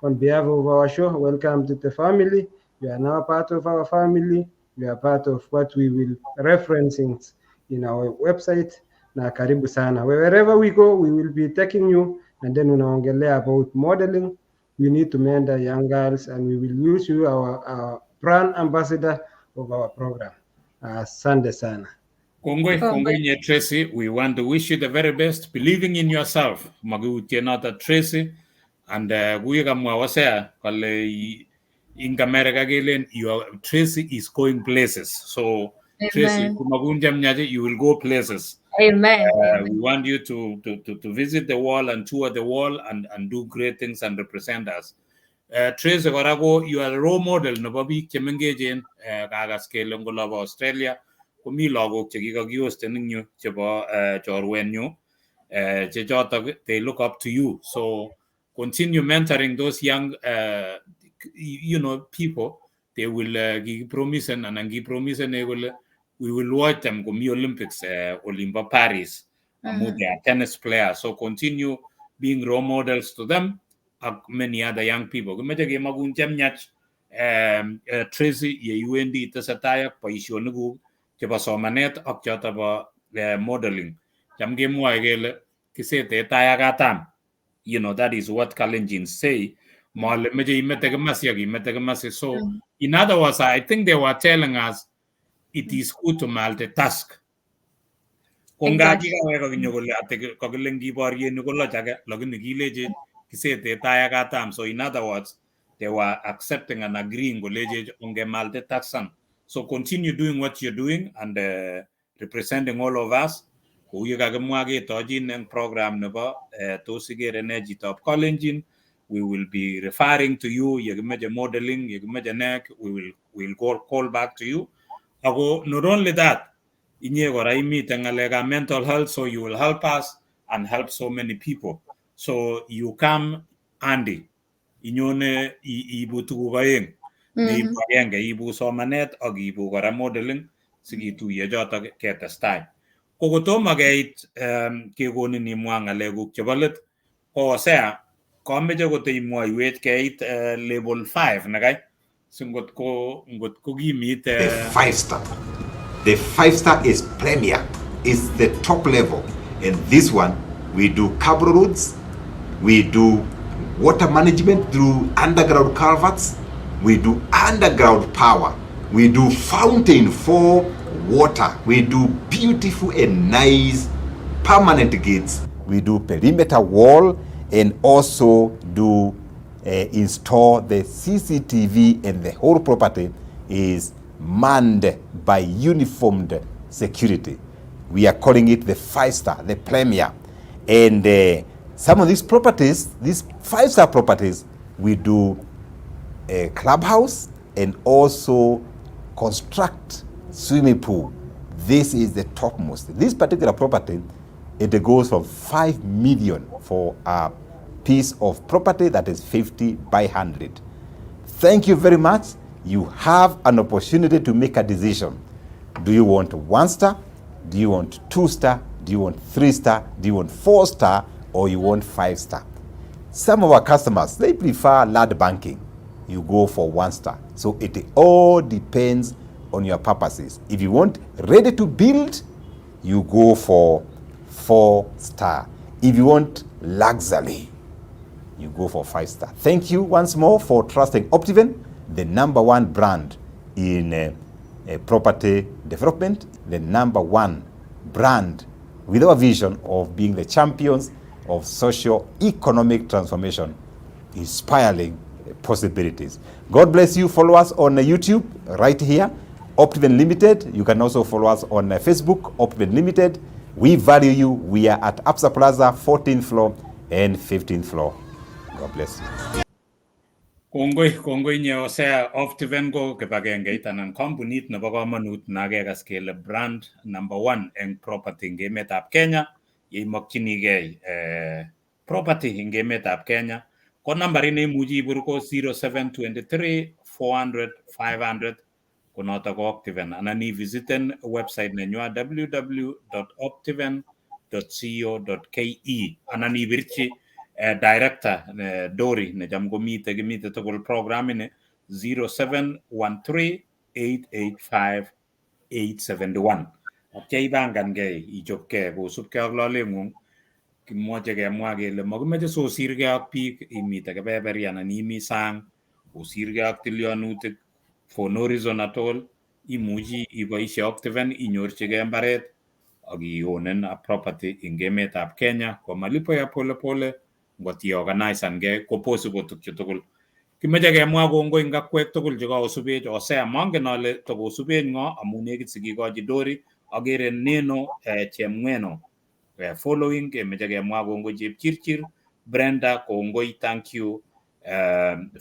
on behalf of our show. Welcome to the family. You are now part of our family. You are part of what we will referencing in our website. Na karibu sana. Wherever we go, we will be taking you, and then unaongelea about modeling. We need to mentor young girls, and we will use you, our brand ambassador of our program. Asante sana. Kongoi nye Tracy. We want to wish you the very best, believing in yourself. Magutie nata Tracy, and guiga mwawasea kale in America gelen, Tracy is going places. So Amen. Tracy, kumagunja mnyaje, you will go places. Amen. We want you to visit the wall and tour the wall and do great things and represent us. Tracy Korago, you are a role model no babi kemengejen kaga scale ngolo ba Australia komi lagok che kikakiyosten ing yu chebo chorwenyu che chotok they look up to you, so continue mentoring those young people. They will promisen and promisen we will watch them komi Olympics Olimba Paris amu they are tennis players, so continue being role models to them and many other young people. Tracy ye UND tesatayak paishonikuk chebo somanet ak choto bo modeling. Cham kemwoe kele kisete taya katam. That is what Kalenjin say. Mole meje imete kemasi ak imete kemasi. So in other words, I think they were telling us it is good to multitask. Kongaji kaweka kinyokole ate kakilengi borye nikola chake lakini kileje kisete taya katam. So in other words, they were accepting and agreeing koleje onge multitasking. So continue doing what you're doing and representing all of us. Kuye kakimwa ketojin eng program nebo tos Igere Nee Chitab Kalenjin. We will be referring to you. Yekimeje modeling, yekimeje neck, we will call back to you. Ako not only that, inye kora imite ngalekab mental health, so you will help us and help so many people. So you come handy. Inyone ibu tuguk aeng. Neibu agenge, ibu somanet ak ibu kora modeling sikituye chotok ketestai. Kokotomo keit kekonin imwa ng'alekuk chebo let, ko Hosea komeche koteimwoiwech keit level 5 nakai. Singot ko kimit the 5-star. The 5-star is premier. It's the top level. And this one, we do cable roads, we do water management through underground culverts, we do underground power, we do fountain for water, we do beautiful and nice permanent gates, we do perimeter wall, and also do install the CCTV, and the whole property is manned by uniformed security. We are calling it the 5-star, the premier. And some of these properties, these 5-star properties, we do a clubhouse and also construct swimming pool. This is the topmost. This particular property, it goes from 5 million for a piece of property that is 50 by 100. Thank you very much. You have an opportunity to make a decision. Do you want 1-star? Do you want 2-star? Do you want 3-star? Do you want 4-star? Or you want 5-star? Some of our customers, they prefer land banking. You go for 1-star. So it all depends on your purposes. If you want ready to build, you go for 4-star. If you want luxury, you go for 5-star. Thank you once more for trusting Optiven, the #1 brand in property development, the #1 brand with our vision of being the champions of socio-economic transformation, inspiring possibilities. God bless you. Follow us on YouTube right here, Optiven Limited. You can also follow us on Facebook, Optiven Limited. We value you. We are at Absa Plaza, 14th floor and 15th floor. God bless you. Kongoi nye Hosea Optiven ko kibagengeit anan kampunit nebo kamanut nakekas kele brand #1 eng property eng emetab Kenya. Yeimokchinigei property eng emetab Kenya, ko nambarit neimuchi ibir ko 0723 400 500, ko noto ko Optiven, anan ivisiten website nenywa www.optiven.co.ke, anan ibirchi director Dori nejam komite tugul program ini 0713 885 871. Atya ibangangei ichopkei kosubkei ak lolengung. Kimoche kemwa kele makimeche sosirgei ak biik imite kebeberi anan imi sang, osirgei ak tilyanutik for no reason at all. Imuchi iboisie Optiven inyorchigei mbaret ak ionen a property eng emetab Kenya kwa malipo ya polepole. Ngot iorganisangei ko possible tukchu tugul. Kimeche kemwa kongoi eng akwek tugul chekakosubech. Hosea mangen ale takosubech ngo amu nekit sikikochi Dori, agere Neno Chemweno following. Kemeche kemwa kongoi Chepchirchir, Brenda kongoi, thank you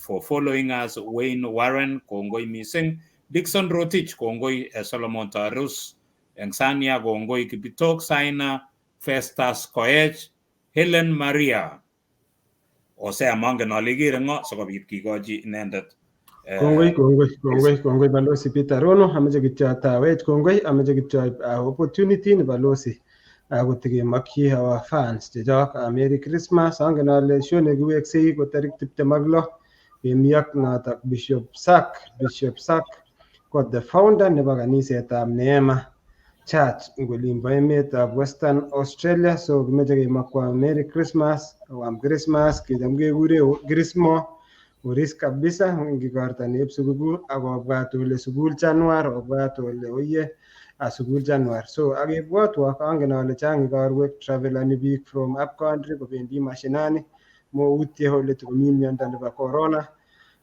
for following us. Wayne Warren kongoi mising. Dixon Rotich kongoi. Solomon Tarus eng Sania kongoi. Kibitok Saina, Festus Koech, Helen Maria. Hosea mangen ale igere ngo sikobit kikochi inendet. Kongoi balozi Peter Rono, ameche kityo atawech kongoi, ameche kityo opportunity ni balozi kotikemokyi our fans chechok Merry Christmas. Angen ale show nekiweksei ko tarik 26 kemi ak notok Bishop Sack ko the founder nebo kanisetab Neema Church eng olimbo emetab Western Australia. So kimeche kemakwa Merry Christmas, wam Christmas kicham kekure Christmas oris kabisa ngikorta nep sukul akobwat ole sukul Januar, obwat ole oye sukul Januar. So akibwatwa angen ale chang ikorwek travelani biik from up country kobendi mashinani, moutye ole tikomi miondo nebo corona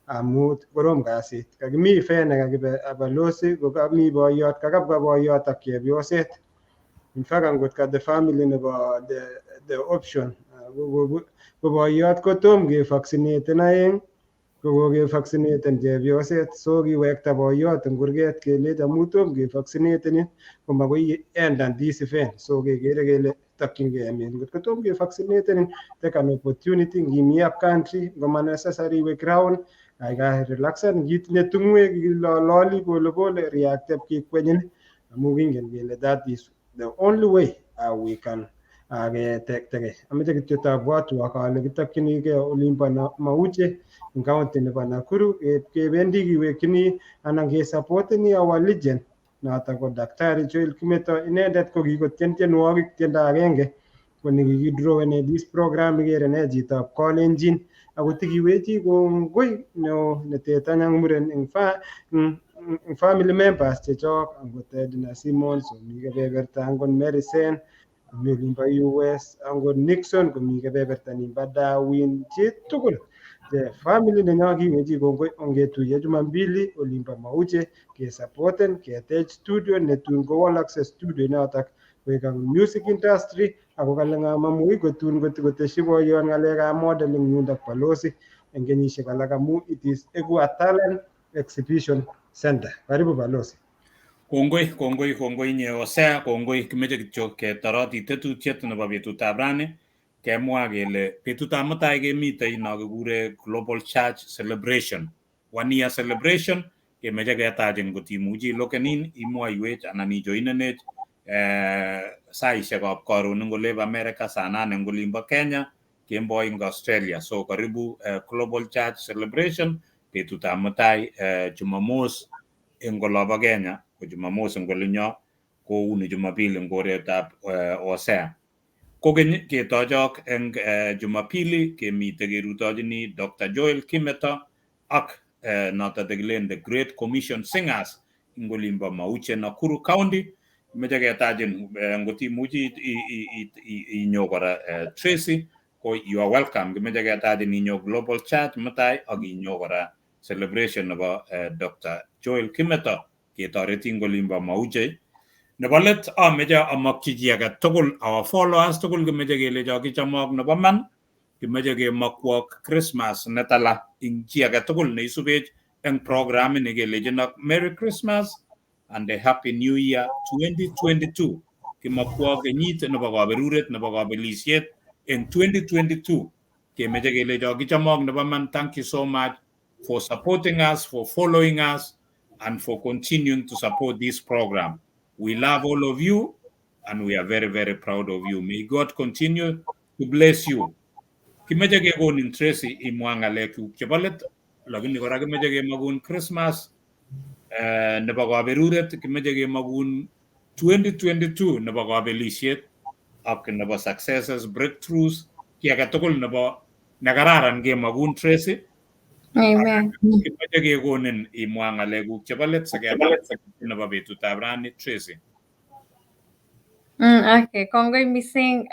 amu korom kasit. Kakimi fair nekakibe balozi, kokami boiyot, kakabwa boiyot ak chepyoset. In fact, angot ka the family nebo the option ko boiyot kotom ke-vaccinaten aeng, koke-vaccinaten chepyoset. So kiwekta boiyot eng kurget kelech amu tom ke-vaccinaten komakoi endan this event. So kekere kele takyingei emet. Ngot kotom ke vaccinated, take an opportunity ngimi up country, ngoma necessary we ground, aiga relaxan ngitinye tungwek ilololi pole pole reactive kikwenyin, amu kingen kele that is the only way we can ketektege. Ameche kityo tabwatwa kale kitokyinigei olimbo Mauche eng county nebo Nakuru, kebendi kiwekyini anan kesupporteni our legend notok ko Daktari Joel Kimutai. Inendet ko kikotien tienwogik tiendo agenge ko nekikidrawene this program Igere Nee Chitab Kalenjin, ako tikiwechi kongoi neo netetanyang muren eng family members chechok, angot Edna Simmons komi kebeberta, angot Mary Sen komi olimbo US, angot Nixon komi kebeberta nimbo Darwin, chitugul family nenyo kiwechi kongoi. Ongetuiye Jumapili olimbo Mauche kesupporten, ketech studio netun kowalakse studio notok koek music industry, ako kale mamui kotun koteshi boyon ng'alekab modeling yundok Balozi eng kenyisiek alak, amu it is a talent exhibition center. Karibu Balozi. Kongoi nye Osea, kongoi. Kimeche kityo ketoroti tetutiet nebo betutab rani, kemwa kele betutab mutai kemitei no kikure Global Church Celebration, 1 year celebration. Kemeche ketachin kotimuchi lokenin imwoiwech anan ijoinenech saishekab karon eng olep America, saa 8 eng olimbo Kenya, kemboi eng Australia. So karibu Global Church Celebration betutab mutai Jumamos eng olobo Kenya, ko Jumamos eng olinyo kouni Jumapili eng koretab Osea. Kokeny ketochok eng Jumapili kemite kerutochini Dr. Joel Kimutai ak noto tekilen The Great Commission Singers eng olimbo Mauche, Nakuru County. Meche ketachin ngotimuchi inyo kora Tracy, ko you are welcome. Kimeche ketachin inyo Global Church mutai ak inyo kora celebration nebo Dr. Joel Kimutai ketoreti eng olimbo Mauche. Nebo let ameche amakchi chi age tugul, our followers tugul, kimeche kelecho kichomok nebo man, kimeche kemakwok Christmas netala ing chi age tugul neisubech eng program ini kelejinok Merry Christmas and a Happy New Year 2022. Kimakwok kenyit nebo kaberuret nebo kabelisiet eng 2022. Kemeche kelecho kichomok nebo man, thank you so much for supporting us, for following us, and for continuing to support this program. We love all of you, and we are very, very proud of you. May God continue to bless you. Kimeche kekonin Tracy imwa ng'alekuk chebo let, lakini kora kimeche kemakun Christmas nebo kaberuret, kimeche kemakun 2022 nebo kabelisiet ak nebo successes, breakthroughs, ki age tugul nebo nekararan kemakun Tracy. Amen. Kimeche kekonin imwa ng'alekuk chebo let sikeba nebo betutab rani, Tracy. Okay, kongoi missing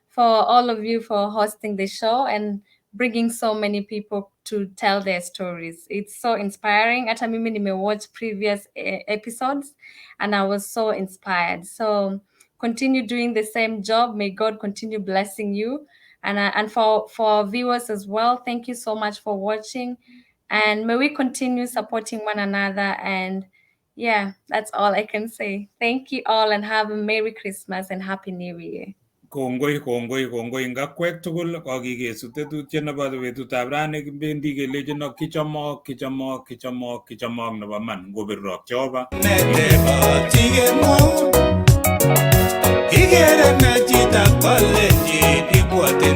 for all of you for hosting the show and bringing so many people to tell their stories. It's so inspiring. Hata mimi nimewatch previous episodes and I was so inspired. So continue doing the same job. May God continue blessing you. And for viewers as well, thank you so much for watching. And may we continue supporting one another. And yeah, that's all I can say. Thank you all and have a Merry Christmas and Happy New Year. Kongoi ngakwek tugul kokikesu tetutiet nebo betutab rani, kibendi kelejinok kichomok nebo man ngobirok Jehova. Igere Nee Chitab Kalenjin ibwote